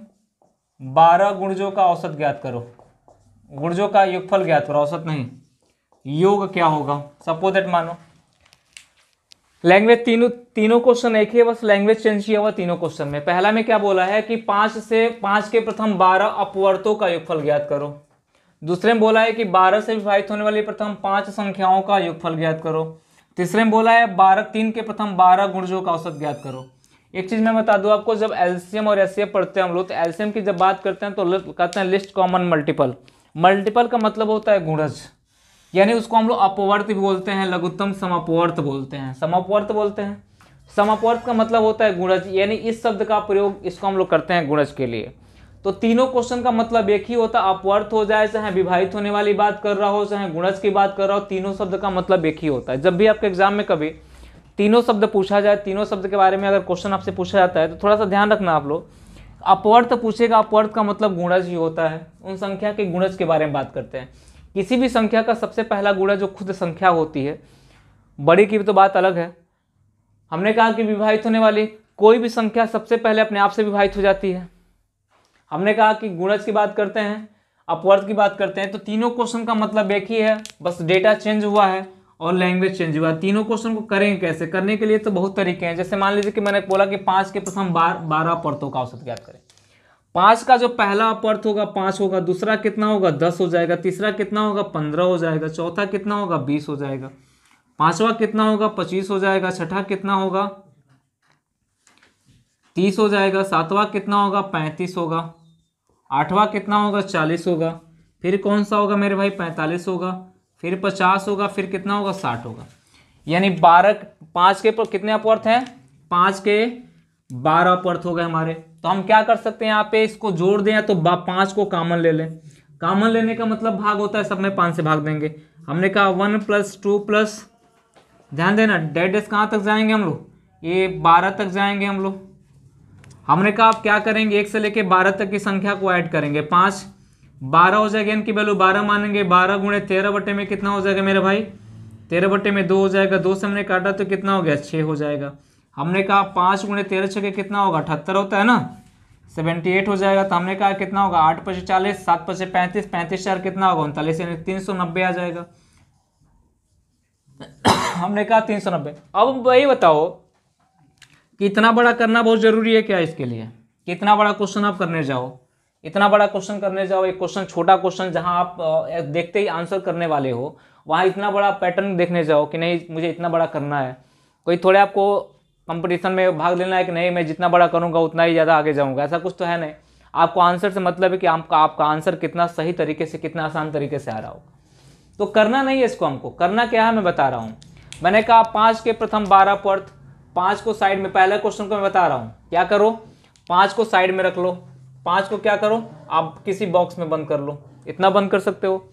12 गुणजों का औसत ज्ञात करो, गुणजों का योगफल ज्ञात करो, औसत नहीं। योग क्या होगा। सपोज दैट मानो लैंग्वेज तीनों क्वेश्चन एक ही है, बस लैंग्वेज चेंज किया हुआ तीनों क्वेश्चन में। पहला में क्या बोला है कि 5 के प्रथम 12 अपवर्तों का योगफल ज्ञात करो। दूसरे में बोला है कि 12 से विभाजित होने वाली प्रथम 5 संख्याओं का योगफल ज्ञात करो। तीसरे में बोला है 3 के प्रथम 12 गुणजों का औसत ज्ञात करो। एक चीज मैं बता दूं आपको, जब एलसीएम और एचसीएफ पढ़ते हैं हम लोग, तो एलसीएम की जब बात करते हैं तो कहते हैं लिस्ट कॉमन मल्टीपल। मल्टीपल का मतलब होता है गुणज, यानी उसको हम लोग अपवर्त भी बोलते हैं, लघुत्तम समअपवर्त बोलते हैं, समअपवर्त बोलते हैं। समअपवर्त का मतलब होता है गुणज, यानी इस शब्द का प्रयोग इसको हम लोग करते हैं गुणज के लिए। तो तीनों क्वेश्चन का मतलब एक ही होता है, अपवर्त हो जाए, चाहे विभाजित होने वाली बात कर रहा हो, चाहे गुणज की बात कर रहा हो, तीनों शब्द का मतलब एक ही होता है। जब भी आपके एग्जाम में कभी तीनों शब्द पूछा जाए, तीनों शब्द के बारे में अगर क्वेश्चन आपसे पूछा जाता है तो थोड़ा सा ध्यान रखना आप लोग। अपवर्त पूछेगा, अपवर्त का मतलब गुणज ही होता है। उन संख्या के गुणज के बारे में बात करते हैं। किसी भी संख्या का सबसे पहला गुणज जो खुद संख्या होती है, बड़ी की तो बात अलग है। हमने कहा कि विभाजित होने वाली कोई भी संख्या सबसे पहले अपने आप से विभाजित हो जाती है। हमने कहा कि गुणज की बात करते हैं, अपवर्त की बात करते हैं। तो तीनों क्वेश्चन का मतलब एक ही है, बस डेटा चेंज हुआ है और लैंग्वेज चेंज हुआ है। तीनों क्वेश्चन को करेंगे कैसे? करने के लिए तो बहुत तरीके हैं। जैसे मान लीजिए कि मैंने बोला कि 5 के प्रथम 12 अपवर्तों का औसत ज्ञात करें। 5 का जो पहला अपवर्त होगा 5 होगा, दूसरा कितना होगा 10 हो जाएगा, तीसरा कितना होगा 15 हो जाएगा, चौथा कितना होगा 20 हो जाएगा, पांचवा कितना होगा 25 हो जाएगा, छठा कितना होगा 30 हो जाएगा, सातवां कितना होगा 35 होगा, आठवां कितना होगा 40 होगा, फिर कौन सा होगा मेरे भाई 45 होगा, फिर 50 होगा, फिर कितना होगा 60 होगा। यानी 5 के कितने अपवर्त हैं? 5 के 12 अपवर्त हो गए हमारे। तो हम क्या कर सकते हैं यहाँ पे, इसको जोड़ दें या तो 5 को कॉमन ले लें। कॉमन लेने का मतलब भाग होता है, सब में 5 से भाग देंगे। हमने कहा 1 + 2 ध्यान देना डेड कहाँ तक जाएंगे हम लोग, ये 12 तक जाएंगे हम लोग। हमने कहा आप क्या करेंगे, 1 से लेके 12 तक की संख्या को ऐड करेंगे। 5 12 हो जाएगा, इनकी वैल्यू 12 मानेंगे। 12 × 13 बटे में कितना हो जाएगा मेरे भाई, 13 बटे में 2 हो जाएगा। 2 से हमने काटा तो कितना हो गया 6 हो जाएगा। हमने कहा 5 × 13 6 कितना होगा 78 होता है ना, 78 हो जाएगा। तो हमने कहा कितना होगा 8 × 5 40, 7 × 5 35, 35 4 कितना होगा 39, यानी 390 आ जाएगा। हमने कहा 390। अब वही बताओ कि इतना बड़ा करना बहुत जरूरी है क्या इसके लिए, कि इतना बड़ा क्वेश्चन आप करने जाओ, इतना बड़ा क्वेश्चन करने जाओ। एक क्वेश्चन छोटा क्वेश्चन जहां आप देखते ही आंसर करने वाले हो, वहां इतना बड़ा पैटर्न देखने जाओ कि नहीं मुझे इतना बड़ा करना है। कोई थोड़े आपको कंपटीशन में भाग लेना है कि नहीं मैं जितना बड़ा करूंगा उतना ही ज़्यादा आगे जाऊंगा, ऐसा कुछ तो है नहीं। आपको आंसर से मतलब है कि आपका आंसर कितना सही तरीके से, कितना आसान तरीके से आ रहा होगा। तो करना नहीं है इसको, हमको करना क्या है मैं बता रहा हूँ। मैंने कहा 5 के प्रथम 12 अपवर्त, 5 को साइड में, पहले क्वेश्चन को मैं बता रहा हूँ क्या करो, 5 को साइड में रख लो। 5 को क्या करो आप किसी बॉक्स में बंद कर लो, इतना बंद कर सकते हो।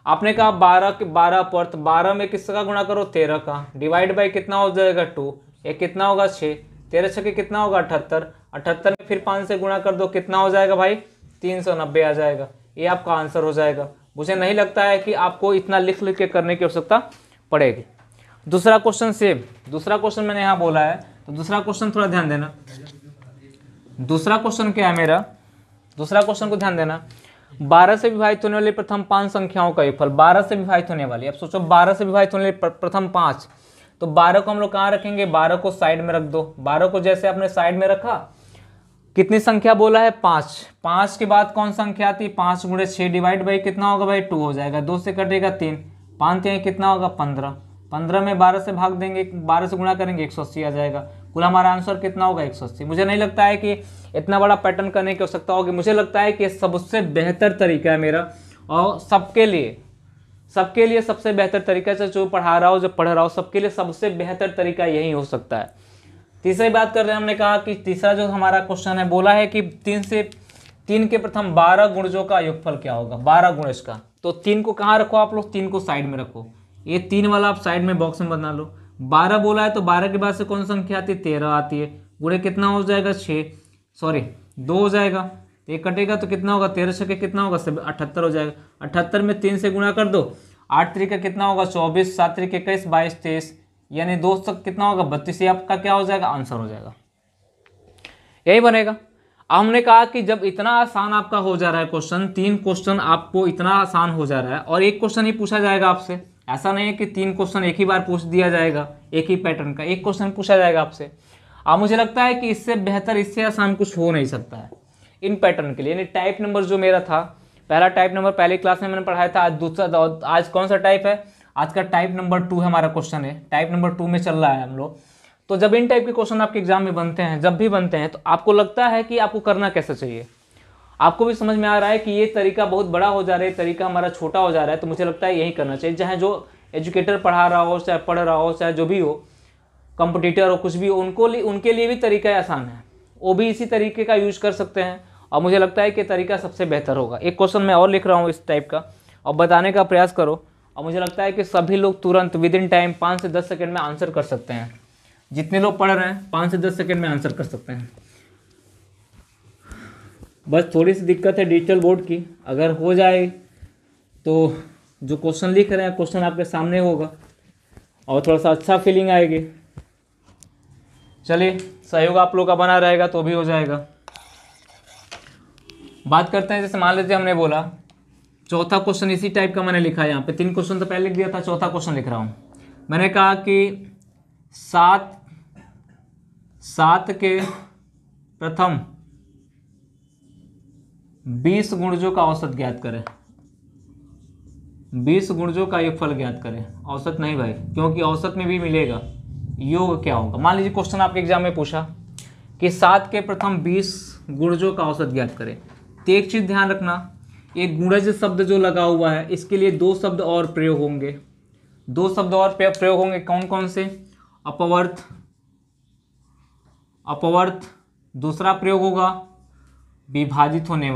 आपने कहा 12 के 12 अपवर्त, 12 में किसका गुणा करो 13 का, डिवाइड बाई कितना हो जाएगा 2, ये कितना होगा 6, 13 6 कितना होगा 78, 78 में फिर 5 से गुणा कर दो, कितना हो जाएगा भाई 390 आ जाएगा। ये आपका आंसर हो जाएगा। मुझे नहीं लगता है कि आपको इतना लिख लिख के करने की आवश्यकता पड़ेगी। दूसरा क्वेश्चन सेम, दूसरा क्वेश्चन मैंने यहाँ बोला है, तो दूसरा क्वेश्चन थोड़ा ध्यान देना। दूसरा क्वेश्चन क्या है मेरा, दूसरा क्वेश्चन को ध्यान देना। 12 से विभाजित होने वाली प्रथम 5 संख्याओं का योगफल, 12 से विभाजित होने वाली, अब सोचो 12 से विभाजित होने वाली प्रथम 5, तो 12 को हम लोग कहाँ रखेंगे, 12 को साइड में रख दो। 12 को जैसे आपने साइड में रखा, कितनी संख्या बोला है 5, 5 के बाद कौन संख्या आती, 5 × 6 डिवाइड बाई कितना होगा भाई 2 हो जाएगा, 2 से कटेगा 3, 5 3 कितना होगा 15, 15 में 12 से भाग देंगे, 12 से गुणा करेंगे 180 आ जाएगा। कुल हमारा आंसर कितना होगा 180। मुझे नहीं लगता है कि इतना बड़ा पैटर्न करने की आवश्यकता होगी। मुझे लगता है कि सबसे बेहतर तरीका है मेरा, और सबके लिए सबसे बेहतर तरीका से जो पढ़ा रहा हो, जो पढ़ रहा हो, सबके लिए सबसे बेहतर तरीका यही हो सकता है। तीसरी बात कर रहे हैं, हमने कहा कि तीसरा जो हमारा क्वेश्चन है बोला है कि 3 के प्रथम 12 गुणजों का योगफल क्या होगा, 12 गुणज का। तो 3 को कहाँ रखो आप लोग, 3 को साइड में रखो, ये 3 वाला आप साइड में बॉक्स में बना लो। 12 बोला है तो 12 के बाद से कौन संख्या आती है 13 आती है, गुणे कितना हो जाएगा 2 हो जाएगा, ये कटेगा तो कितना होगा 13 6 कितना होगा 78 हो जाएगा। 78 में 3 से गुणा कर दो, 8 3 का कितना होगा 24, 7 3 21 22 23, यानी 2 तक कितना होगा 32, ये आपका क्या हो जाएगा आंसर हो जाएगा, यही बनेगा। अब हमने कहा कि जब इतना आसान आपका हो जा रहा है क्वेश्चन, 3 क्वेश्चन आपको इतना आसान हो जा रहा है और एक क्वेश्चन ही पूछा जाएगा आपसे, ऐसा नहीं है कि 3 क्वेश्चन एक ही बार पूछ दिया जाएगा, एक ही पैटर्न का 1 क्वेश्चन पूछा जाएगा आपसे। अब मुझे लगता है कि इससे बेहतर, इससे आसान कुछ हो नहीं सकता है इन पैटर्न के लिए। यानी टाइप नंबर जो मेरा था, पहला टाइप नंबर पहली क्लास में मैंने पढ़ाया था, आज दूसरा, आज कौन सा टाइप है, आज का टाइप नंबर 2 है हमारा क्वेश्चन है, टाइप नंबर 2 में चल रहा है हम लोग। तो जब इन टाइप के क्वेश्चन आपके एग्जाम में बनते हैं, जब भी बनते हैं, तो आपको लगता है कि आपको करना कैसे चाहिए, आपको भी समझ में आ रहा है कि ये तरीका बहुत बड़ा हो जा रहा है, तरीका हमारा छोटा हो जा रहा है, तो मुझे लगता है यही करना चाहिए। चाहे जो एजुकेटर पढ़ा रहा हो, चाहे पढ़ रहा हो, चाहे जो भी हो, कंपटीटर हो, कुछ भी हो, उनके लिए भी तरीका आसान है, वो भी इसी तरीके का यूज कर सकते हैं। और मुझे लगता है कि तरीका सबसे बेहतर होगा। एक क्वेश्चन मैं और लिख रहा हूँ इस टाइप का, और बताने का प्रयास करो, और मुझे लगता है कि सभी लोग तुरंत विद इन टाइम 5 से 10 सेकंड में आंसर कर सकते हैं। जितने लोग पढ़ रहे हैं 5 से 10 सेकंड में आंसर कर सकते हैं। बस थोड़ी सी दिक्कत है डिजिटल बोर्ड की, अगर हो जाए तो जो क्वेश्चन लिख रहे हैं क्वेश्चन आपके सामने होगा और थोड़ा सा अच्छा फीलिंग आएगी। चलिए, सहयोग आप लोग का बना रहेगा तो भी हो जाएगा। बात करते हैं, जैसे मान लीजिए हमने बोला चौथा क्वेश्चन इसी टाइप का मैंने लिखा है, यहाँ पे 3 क्वेश्चन तो पहले लिख दिया था, चौथा क्वेश्चन लिख रहा हूँ। मैंने कहा कि 7 के प्रथम 20 गुणजों का औसत ज्ञात करें। 20 गुणजों का योगफल ज्ञात करें। औसत नहीं भाई, क्योंकि औसत में भी मिलेगा, योग क्या होगा। मान लीजिए क्वेश्चन आपके एग्जाम में पूछा कि 7 के प्रथम 20 गुणजों का औसत ज्ञात करें। तो एक चीज ध्यान रखना, एक गुणज शब्द जो लगा हुआ है इसके लिए 2 शब्द और प्रयोग होंगे। 2 शब्द और प्रयोग होंगे, कौन कौन से? अपवर्त, दूसरा प्रयोग होगा विभाजित होने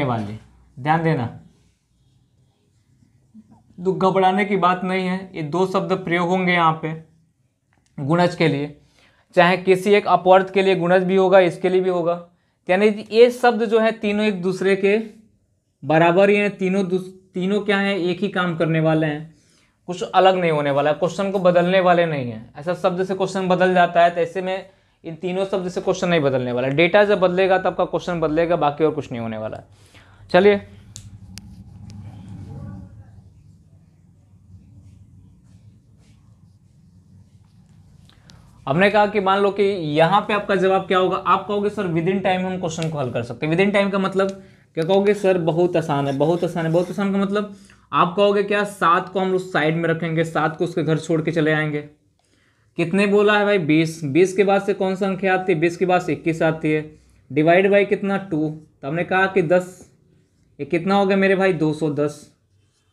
वाले, ध्यान देना, तो घबराने की बात नहीं है। ये 2 शब्द प्रयोग होंगे यहाँ पे गुणज के लिए, चाहे किसी एक अपवर्त के लिए गुणज भी होगा, इसके लिए भी होगा। यानी ये शब्द जो है तीनों एक दूसरे के बराबर ही हैं, तीनों क्या है, एक ही काम करने वाले हैं, कुछ अलग नहीं होने वाला है, क्वेश्चन को बदलने वाले नहीं है। ऐसा शब्द से क्वेश्चन बदल जाता है, तो ऐसे में इन तीनों शब्द से क्वेश्चन नहीं बदलने वाला है। डेटा जब बदलेगा तब का क्वेश्चन बदलेगा, बाकी और कुछ नहीं होने वाला है। चलिए, हमने कहा कि मान लो कि यहाँ पे आपका जवाब क्या होगा, आप कहोगे सर विद इन टाइम हम क्वेश्चन को हल कर सकते हैं। विद इन टाइम का मतलब क्या कहोगे? सर बहुत आसान है, बहुत आसान है। बहुत आसान का मतलब आप कहोगे क्या, 7 को हम लोग साइड में रखेंगे, 7 को उसके घर छोड़ के चले आएंगे। कितने बोला है भाई? 20। 20 के बाद से कौन सा संख्या आती है? 20 के बाद से 21 आती है। डिवाइड बाई कितना? 2। तो हमने कहा कि 10, ये कितना हो गया मेरे भाई? 210।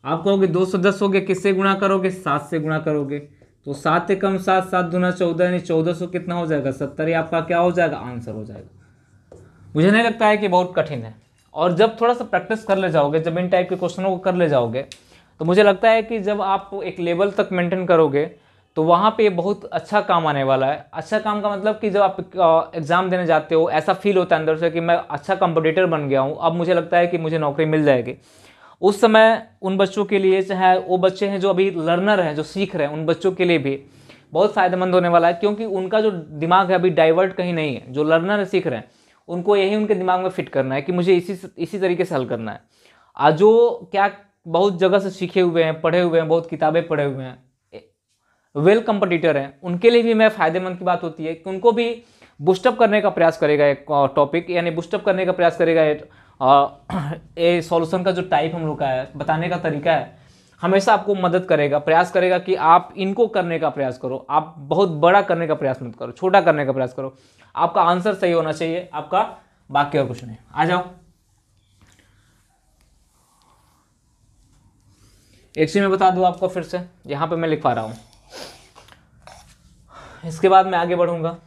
आप कहोगे 210 हो गया, किससे गुणा करोगे? 7 से गुणा करोगे। तो 7 से कम 7, 7 दूना 14, यानी 1400 कितना हो जाएगा? 70। ये आपका क्या हो जाएगा? आंसर हो जाएगा। मुझे नहीं लगता है कि बहुत कठिन है, और जब थोड़ा सा प्रैक्टिस कर ले जाओगे, जब इन टाइप के क्वेश्चनों को कर ले जाओगे, तो मुझे लगता है कि जब आप एक लेवल तक मेंटेन करोगे तो वहाँ पे बहुत अच्छा काम आने वाला है। अच्छा काम का मतलब कि जब आप एग्ज़ाम देने जाते हो, ऐसा फील होता है अंदर से कि मैं अच्छा कंपटीटर बन गया हूँ, अब मुझे लगता है कि मुझे नौकरी मिल जाएगी। उस समय उन बच्चों के लिए, चाहे वो बच्चे हैं जो अभी लर्नर हैं, जो सीख रहे हैं, उन बच्चों के लिए भी बहुत फ़ायदेमंद होने वाला है, क्योंकि उनका जो दिमाग है अभी डाइवर्ट कहीं नहीं है। जो लर्नर सीख रहे हैं उनको यही उनके दिमाग में फिट करना है कि मुझे इसी तरीके से हल करना है। आज जो क्या बहुत जगह से सीखे हुए हैं, पढ़े हुए हैं, बहुत किताबें पढ़े हुए हैं, वेल कंपटीटर हैं, उनके लिए भी मैं फ़ायदेमंद की बात होती है कि उनको भी बूस्टअप करने का प्रयास करेगा एक टॉपिक, यानी बूस्टअप करने का प्रयास करेगा ये सॉल्यूशन का जो टाइप हम लोग का है, बताने का तरीका है, हमेशा आपको मदद करेगा, प्रयास करेगा कि आप इनको करने का प्रयास करो। आप बहुत बड़ा करने का प्रयास मत करो, छोटा करने का प्रयास करो। आपका आंसर सही होना चाहिए आपका, बाकी और कुछ नहीं। आ जाओ, एक चीज मैं बता दूं आपको फिर से, यहाँ पे मैं लिखवा रहा हूँ, इसके बाद मैं आगे बढ़ूंगा।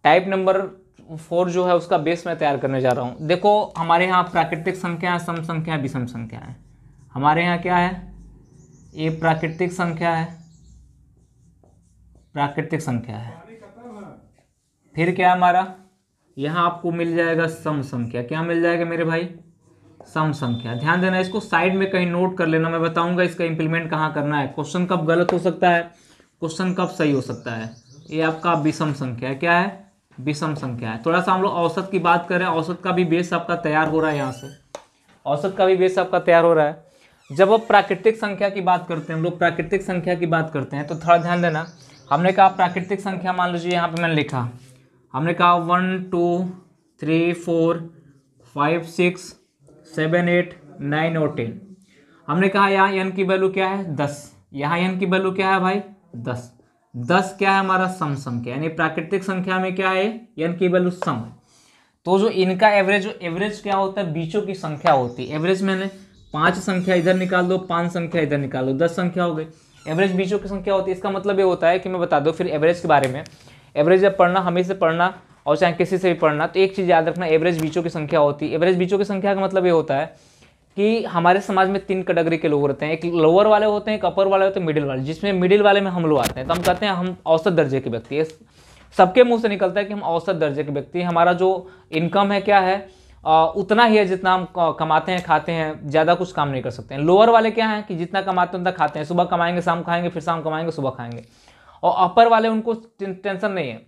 टाइप नंबर 4 जो है उसका बेस मैं तैयार करने जा रहा हूँ। देखो, हमारे यहाँ प्राकृतिक संख्या है, सम संख्या है, विषम संख्या है। हमारे यहाँ क्या है? ये प्राकृतिक संख्या है, प्राकृतिक संख्या है। फिर क्या हमारा यहाँ आपको मिल जाएगा सम संख्या। क्या मिल जाएगा मेरे भाई? सम संख्या। ध्यान देना, इसको साइड में कहीं नोट कर लेना, मैं बताऊंगा इसका इंप्लीमेंट कहाँ करना है। क्वेश्चन कब गलत हो सकता है, क्वेश्चन कब सही हो सकता है। ये आपका विषम संख्या है। क्या है? विषम संख्या है। थोड़ा सा हम लोग औसत की बात करें, औसत का भी बेस आपका तैयार हो रहा है यहाँ से। औसत का भी बेस आपका तैयार हो रहा है। जब अब प्राकृतिक संख्या की बात करते हैं, हम लोग प्राकृतिक संख्या की बात करते हैं तो थोड़ा ध्यान देना। हमने कहा प्राकृतिक संख्या, मान लीजिए यहाँ पे मैंने लिखा, हमने कहा 1 2 3 4 5 6 7 8 9 और 10। हमने कहा यहाँ n की वैल्यू क्या है 10, यहाँ n की वैल्यू क्या है भाई 10। 10 क्या है हमारा सम संख्या, यानी प्राकृतिक संख्या में क्या है n की वैल्यू सम है। तो जो इनका एवरेज क्या होता है, बीचों की संख्या होती है। एवरेज मैंने 5 संख्या इधर निकाल दो, 5 संख्या इधर निकाल दो, 10 संख्या हो गई। एवरेज बीचों की संख्या होती है। इसका मतलब ये होता है कि मैं बता दूं फिर एवरेज के बारे में। एवरेज जब पढ़ना, हमें से पढ़ना और चाहे किसी से भी पढ़ना, तो एक चीज़ याद रखना, एवरेज बीचों की संख्या होती है। एवरेज बीचों की संख्या का मतलब ये होता है कि हमारे समाज में 3 कैटेगरी के लोग रहते हैं, एक लोअर वाले होते हैं, एक अपर वाले होते हैं, मिडिल वाले। जिसमें मिडिल वाले में हम लोग आते हैं, तो हम कहते हैं हम औसत दर्जे के व्यक्ति है। सबके मुंह से निकलता है कि हम औसत दर्जे के व्यक्ति हैं। हमारा जो इनकम है क्या है, उतना ही है जितना हम कमाते हैं, खाते हैं, ज़्यादा कुछ काम नहीं कर सकते हैं। लोअर वाले क्या है कि जितना कमाते हैं उतना खाते हैं, सुबह कमाएंगे शाम खाएंगे, फिर शाम कमाएंगे सुबह खाएंगे। और अपर वाले उनको टेंशन नहीं है,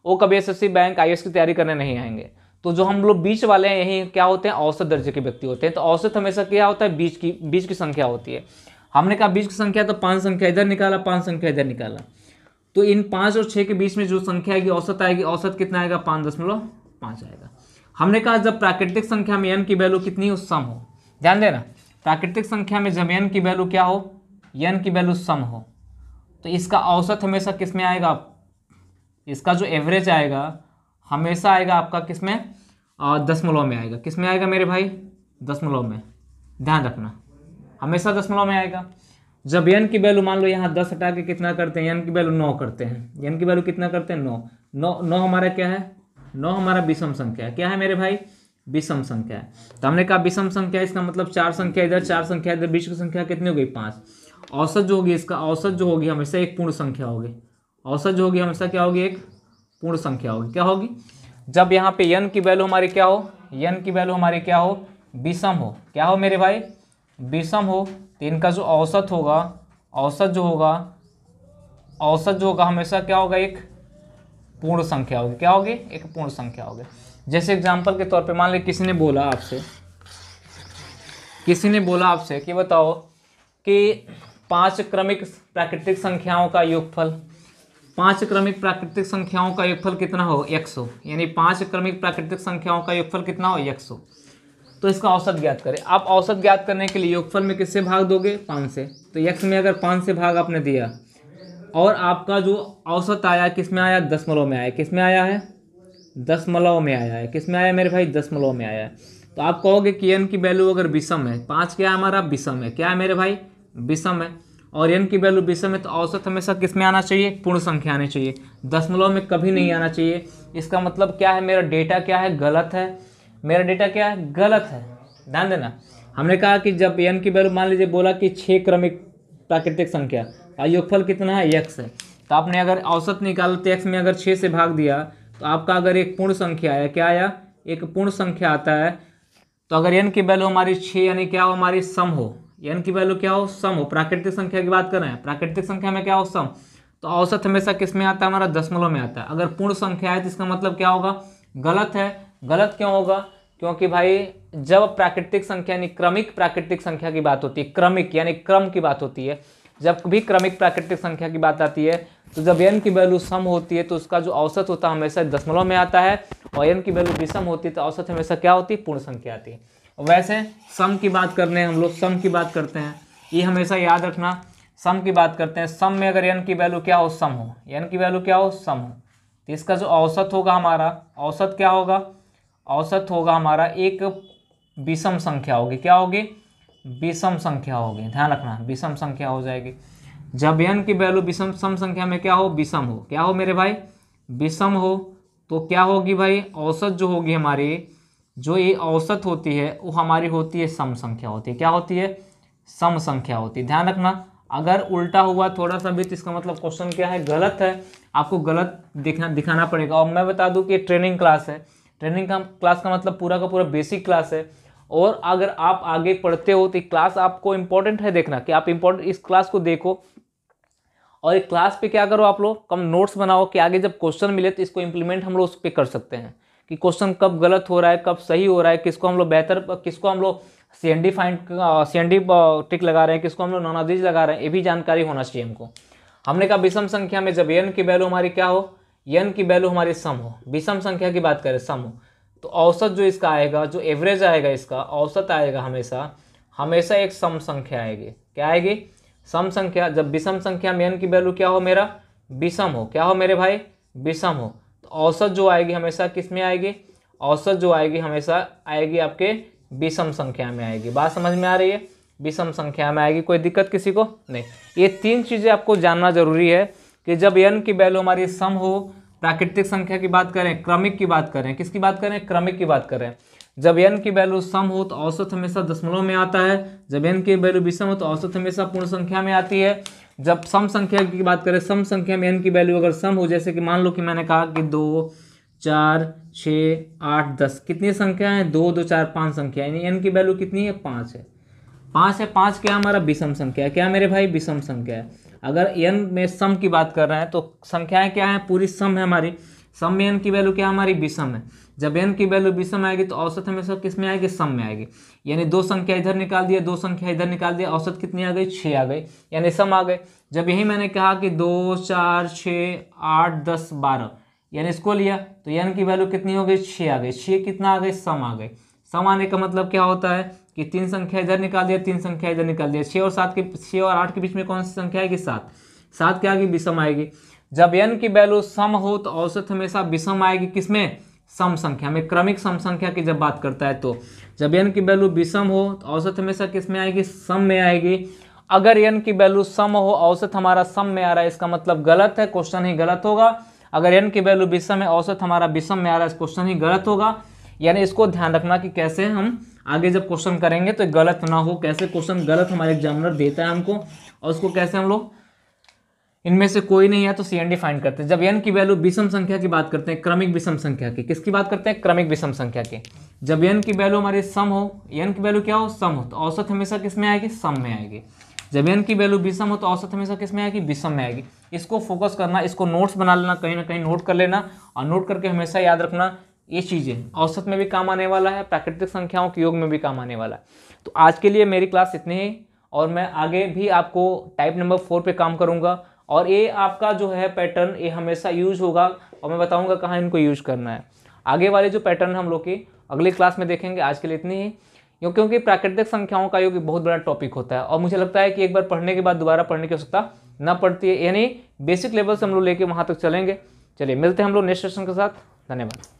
वो कभी एसएससी बैंक आईएएस की तैयारी करने नहीं आएंगे। तो जो हम लोग बीच वाले हैं, यही क्या होते हैं, औसत दर्जे के व्यक्ति होते हैं। तो औसत हमेशा क्या होता है, बीच की संख्या होती है। हमने कहा बीच की संख्या, तो 5 संख्या इधर निकाला, 5 संख्या इधर निकाला, तो इन 5 और 6 के बीच में जो संख्या आएगी औसत आएगी। औसत कितना आएगा 5.5 आएगा। हमने कहा जब प्राकृतिक संख्या में n की वैल्यू कितनी हो, सम हो। ध्यान देना, प्राकृतिक संख्या में जब n की वैल्यू क्या हो, n की वैल्यू सम हो, तो इसका औसत हमेशा किस में आएगा, इसका जो एवरेज आएगा हमेशा आएगा आपका किस में, दशमलव में आएगा। किस में आएगा मेरे भाई, दशमलव में। ध्यान रखना, हमेशा दशमलव में आएगा। जब n की वैल्यू, मान लो यहाँ 10 हटा के कितना करते हैं, n की वैल्यू 9 करते हैं। n की वैल्यू कितना करते हैं 9। 9 हमारा क्या है, 9 हमारा विषम संख्या है। क्या है मेरे भाई, विषम संख्या है। तो हमने कहा विषम संख्या, इसका मतलब 4 संख्या इधर, 4 संख्या इधर, बीच की संख्या कितनी हो गई 5। औसत जो होगी, इसका औसत जो होगी हमेशा एक पूर्ण संख्या होगी। औसत जो होगी हमेशा क्या होगी, एक पूर्ण संख्या होगी। क्या होगी, जब यहाँ पे n की वैल्यू हमारी क्या हो, n की वैल्यू हमारी क्या हो, विषम हो। क्या हो मेरे भाई, विषम हो। तो इनका जो औसत होगा, औसत जो होगा हमेशा क्या होगा, एक पूर्ण संख्या होगी। क्या होगी, एक पूर्ण संख्या होगी। जैसे एग्जांपल के तौर पे मान ली किसी ने बोला आपसे कि बताओ कि 5 क्रमिक प्राकृतिक संख्याओं का योगफल, 5 क्रमिक प्राकृतिक संख्याओं का योगफल कितना हो, 100। यानी 5 क्रमिक प्राकृतिक संख्याओं का योगफल कितना हो, 100। तो इसका औसत ज्ञात करें। आप औसत ज्ञात करने के लिए योगफल में किससे भाग दोगे, 5 से। तो x में अगर 5 से भाग आपने दिया और आपका जो औसत आया किस में आया, दशमलव में आया। किस में आया है, दशमलव में आया है। किस में आया मेरे भाई, दशमलव में आया है। तो आप कहोगे कि n की वैल्यू अगर विषम है, 5 क्या है हमारा, विषम है। क्या है मेरे भाई, विषम है। और n की वैल्यू विषम है, तो औसत हमेशा किस में आना चाहिए, पूर्ण संख्या आनी चाहिए, दशमलव में कभी नहीं आना चाहिए। इसका मतलब क्या है, मेरा डेटा क्या है, गलत है। मेरा डेटा क्या है, गलत है। ध्यान देना, हमने कहा कि जब n की वैल्यू, मान लीजिए बोला कि 6 क्रमिक प्राकृतिक संख्या, योगफल कितना है, x है। तो आपने अगर औसत निकाला तो x में अगर 6 से भाग दिया तो आपका अगर एक पूर्ण संख्या आया, क्या आया, एक पूर्ण संख्या आता है। तो अगर n की वैल्यू हमारी 6 यानी क्या हो, हमारी सम हो। n की वैल्यू क्या हो, सम हो। प्राकृतिक संख्या की बात कर रहे हैं, प्राकृतिक संख्या में क्या हो, सम। तो औसत हमेशा किस में आता है, हमारा दशमलव में आता है। अगर पूर्ण संख्या है तो इसका मतलब क्या होगा, गलत है। गलत क्यों होगा, क्योंकि भाई जब प्राकृतिक संख्या यानी क्रमिक प्राकृतिक संख्या की बात होती है, क्रमिक यानी क्रम की बात होती है, जब भी क्रमिक प्राकृतिक संख्या की बात आती है, तो जब n की वैल्यू सम होती है तो उसका जो औसत होता है हमेशा दशमलव में आता है। और n की वैल्यू विषम होती है तो औसत हमेशा क्या होती है, पूर्ण संख्या आती है। वैसे सम की बात करने हम लोग, सम की बात करते हैं, ये हमेशा याद रखना, सम की बात करते हैं। सम में अगर n की वैल्यू क्या हो, सम हो, n की वैल्यू क्या हो, सम हो, तो इसका जो औसत होगा हमारा, औसत क्या होगा, औसत होगा हमारा एक विषम संख्या होगी। क्या होगी, विषम संख्या होगी। ध्यान रखना, विषम संख्या हो जाएगी। जब n की वैल्यू विषम सम संख्या में क्या हो, विषम हो। क्या हो मेरे भाई, विषम हो, तो क्या होगी भाई, औसत जो होगी हमारी, जो ये औसत होती है वो हमारी होती है सम संख्या होती है। क्या होती है, सम संख्या होती है। ध्यान रखना, अगर उल्टा हुआ थोड़ा सा भी तो इसका मतलब क्वेश्चन क्या है, गलत है। आपको गलत दिखाना पड़ेगा। और मैं बता दूं कि ट्रेनिंग क्लास है, ट्रेनिंग का क्लास का मतलब पूरा का पूरा बेसिक क्लास है। और अगर आप आगे पढ़ते हो तो क्लास आपको इंपॉर्टेंट है देखना, कि आप इस क्लास को देखो और एक क्लास पे क्या करो, आप लोग कम नोट्स बनाओ कि आगे जब क्वेश्चन मिले तो इसको इम्प्लीमेंट हम लोग उस पर कर सकते हैं, कि क्वेश्चन कब गलत हो रहा है, कब सही हो रहा है, किसको हम लोग बेहतर, किसको हम लोग CND फाइंड CND टिक लगा रहे हैं, किसको हम लोग नॉन अदीज लगा रहे हैं, ये भी जानकारी होना चाहिए हमको। हमने कहा विषम संख्या में जब n की वैल्यू हमारी क्या हो, n की वैल्यू हमारी सम हो, विषम संख्या की बात करें सम हो, तो औसत जो इसका आएगा, जो एवरेज आएगा इसका औसत आएगा हमेशा एक सम संख्या आएगी। क्या आएगी? सम संख्या। जब विषम संख्या में n की वैल्यू क्या हो, मेरा विषम हो, क्या हो मेरे भाई, विषम हो, तो औसत जो आएगी हमेशा किस में आएगी, औसत जो आएगी हमेशा आएगी आपके विषम संख्या में आएगी। बात समझ में आ रही है? विषम संख्या में आएगी। कोई दिक्कत किसी को नहीं। ये तीन चीज़ें आपको जानना जरूरी है कि जब n की वैल्यू हमारी सम हो, प्राकृतिक संख्या की बात करें, क्रमिक की बात करें, किसकी बात करें, क्रमिक की बात करें, जब n की वैल्यू सम हो तो औसत हमेशा दशमलव में आता है, जब n की वैल्यू विषम हो तो औसत हमेशा पूर्ण संख्या में आती है। जब सम संख्या की बात करें, सम संख्या में n की वैल्यू अगर सम हो, जैसे कि मान लो कि मैंने कहा कि 2 4 6 8 10, कितनी संख्या है, 2 2 4 5 संख्या, यानी n की वैल्यू कितनी है, 5 है। 5 क्या हमारा विषम संख्या है, क्या मेरे भाई, विषम संख्या है। अगर n में सम की बात कर रहे हैं तो संख्याएं क्या है, पूरी सम है हमारी, सम में n की वैल्यू क्या हमारी, विषम है। जब n की वैल्यू विषम आएगी तो औसत हमेशा किस में आएगी, सम में आएगी। यानी 2 संख्या इधर निकाल दिया, 2 संख्या इधर निकाल दिया, औसत कितनी आ गई, 6 आ गई, यानी सम आ गए। जब यही मैंने कहा कि 2 4 6 8 10 12, यानी इसको लिया तो n की वैल्यू कितनी हो गई, 6 आ गई, 6 कितना आ गई, सम आ गई। सम आने का मतलब क्या होता है कि 3 संख्या इधर निकाल दिया, 3 संख्या इधर निकाल दिया, 6 और 8 के बीच में कौन सी संख्या आएगी, 7, 7 क्या आएगी, विषम आएगी। जब n की वैल्यू सम हो तो औसत हमेशा विषम आएगी, किसमें, सम संख्या में। क्रमिक सम संख्या की जब बात करता है तो जब n की वैल्यू विषम हो तो औसत हमेशा किस में आएगी, सम में आएगी। अगर n की वैल्यू सम हो, औसत हमारा सम में आ रहा है, इसका मतलब गलत है, क्वेश्चन ही गलत होगा। अगर n की वैल्यू विषम है, औसत हमारा विषम में आ रहा है, क्वेश्चन ही गलत होगा। यानी इसको ध्यान रखना कि कैसे हम आगे जब क्वेश्चन करेंगे तो गलत ना हो, कैसे क्वेश्चन गलत हमारे एग्जामिनर देता है हमको, और उसको कैसे हम लोग इनमें से कोई नहीं है तो CND फाइंड करते हैं। जब n की वैल्यू विषम संख्या की बात करते हैं, क्रमिक विषम संख्या की, किसकी बात करते हैं, क्रमिक विषम संख्या की। जब n की वैल्यू हमारी सम हो, n की वैल्यू क्या हो, सम हो, तो औसत हमेशा किस में आएगी, सम में आएगी। जब n की वैल्यू विषम हो तो औसत हमेशा किस में आएगी, विषम में आएगी। इसको फोकस करना, इसको नोट्स बना लेना, कहीं ना कहीं नोट कर लेना, और नोट करके हमेशा याद रखना ये चीज़ें औसत में भी काम आने वाला है, प्राकृतिक संख्याओं के योग में भी काम आने वाला है। तो आज के लिए मेरी क्लास इतनी ही, और मैं आगे भी आपको टाइप नंबर 4 पे काम करूंगा, और ये आपका जो है पैटर्न ये हमेशा यूज होगा, और मैं बताऊंगा कहाँ इनको यूज करना है। आगे वाले जो पैटर्न हम लोग की अगली क्लास में देखेंगे। आज के लिए इतनी ही, क्योंकि प्राकृतिक संख्याओं का योग एक बहुत बड़ा टॉपिक होता है, और मुझे लगता है कि एक बार पढ़ने के बाद दोबारा पढ़ने की आवश्यकता न पड़ती है, यानी बेसिक लेवल से हम लोग लेके वहाँ तक चलेंगे। चलिए मिलते हैं हम लोग नेक्स्ट सेशन के साथ। धन्यवाद।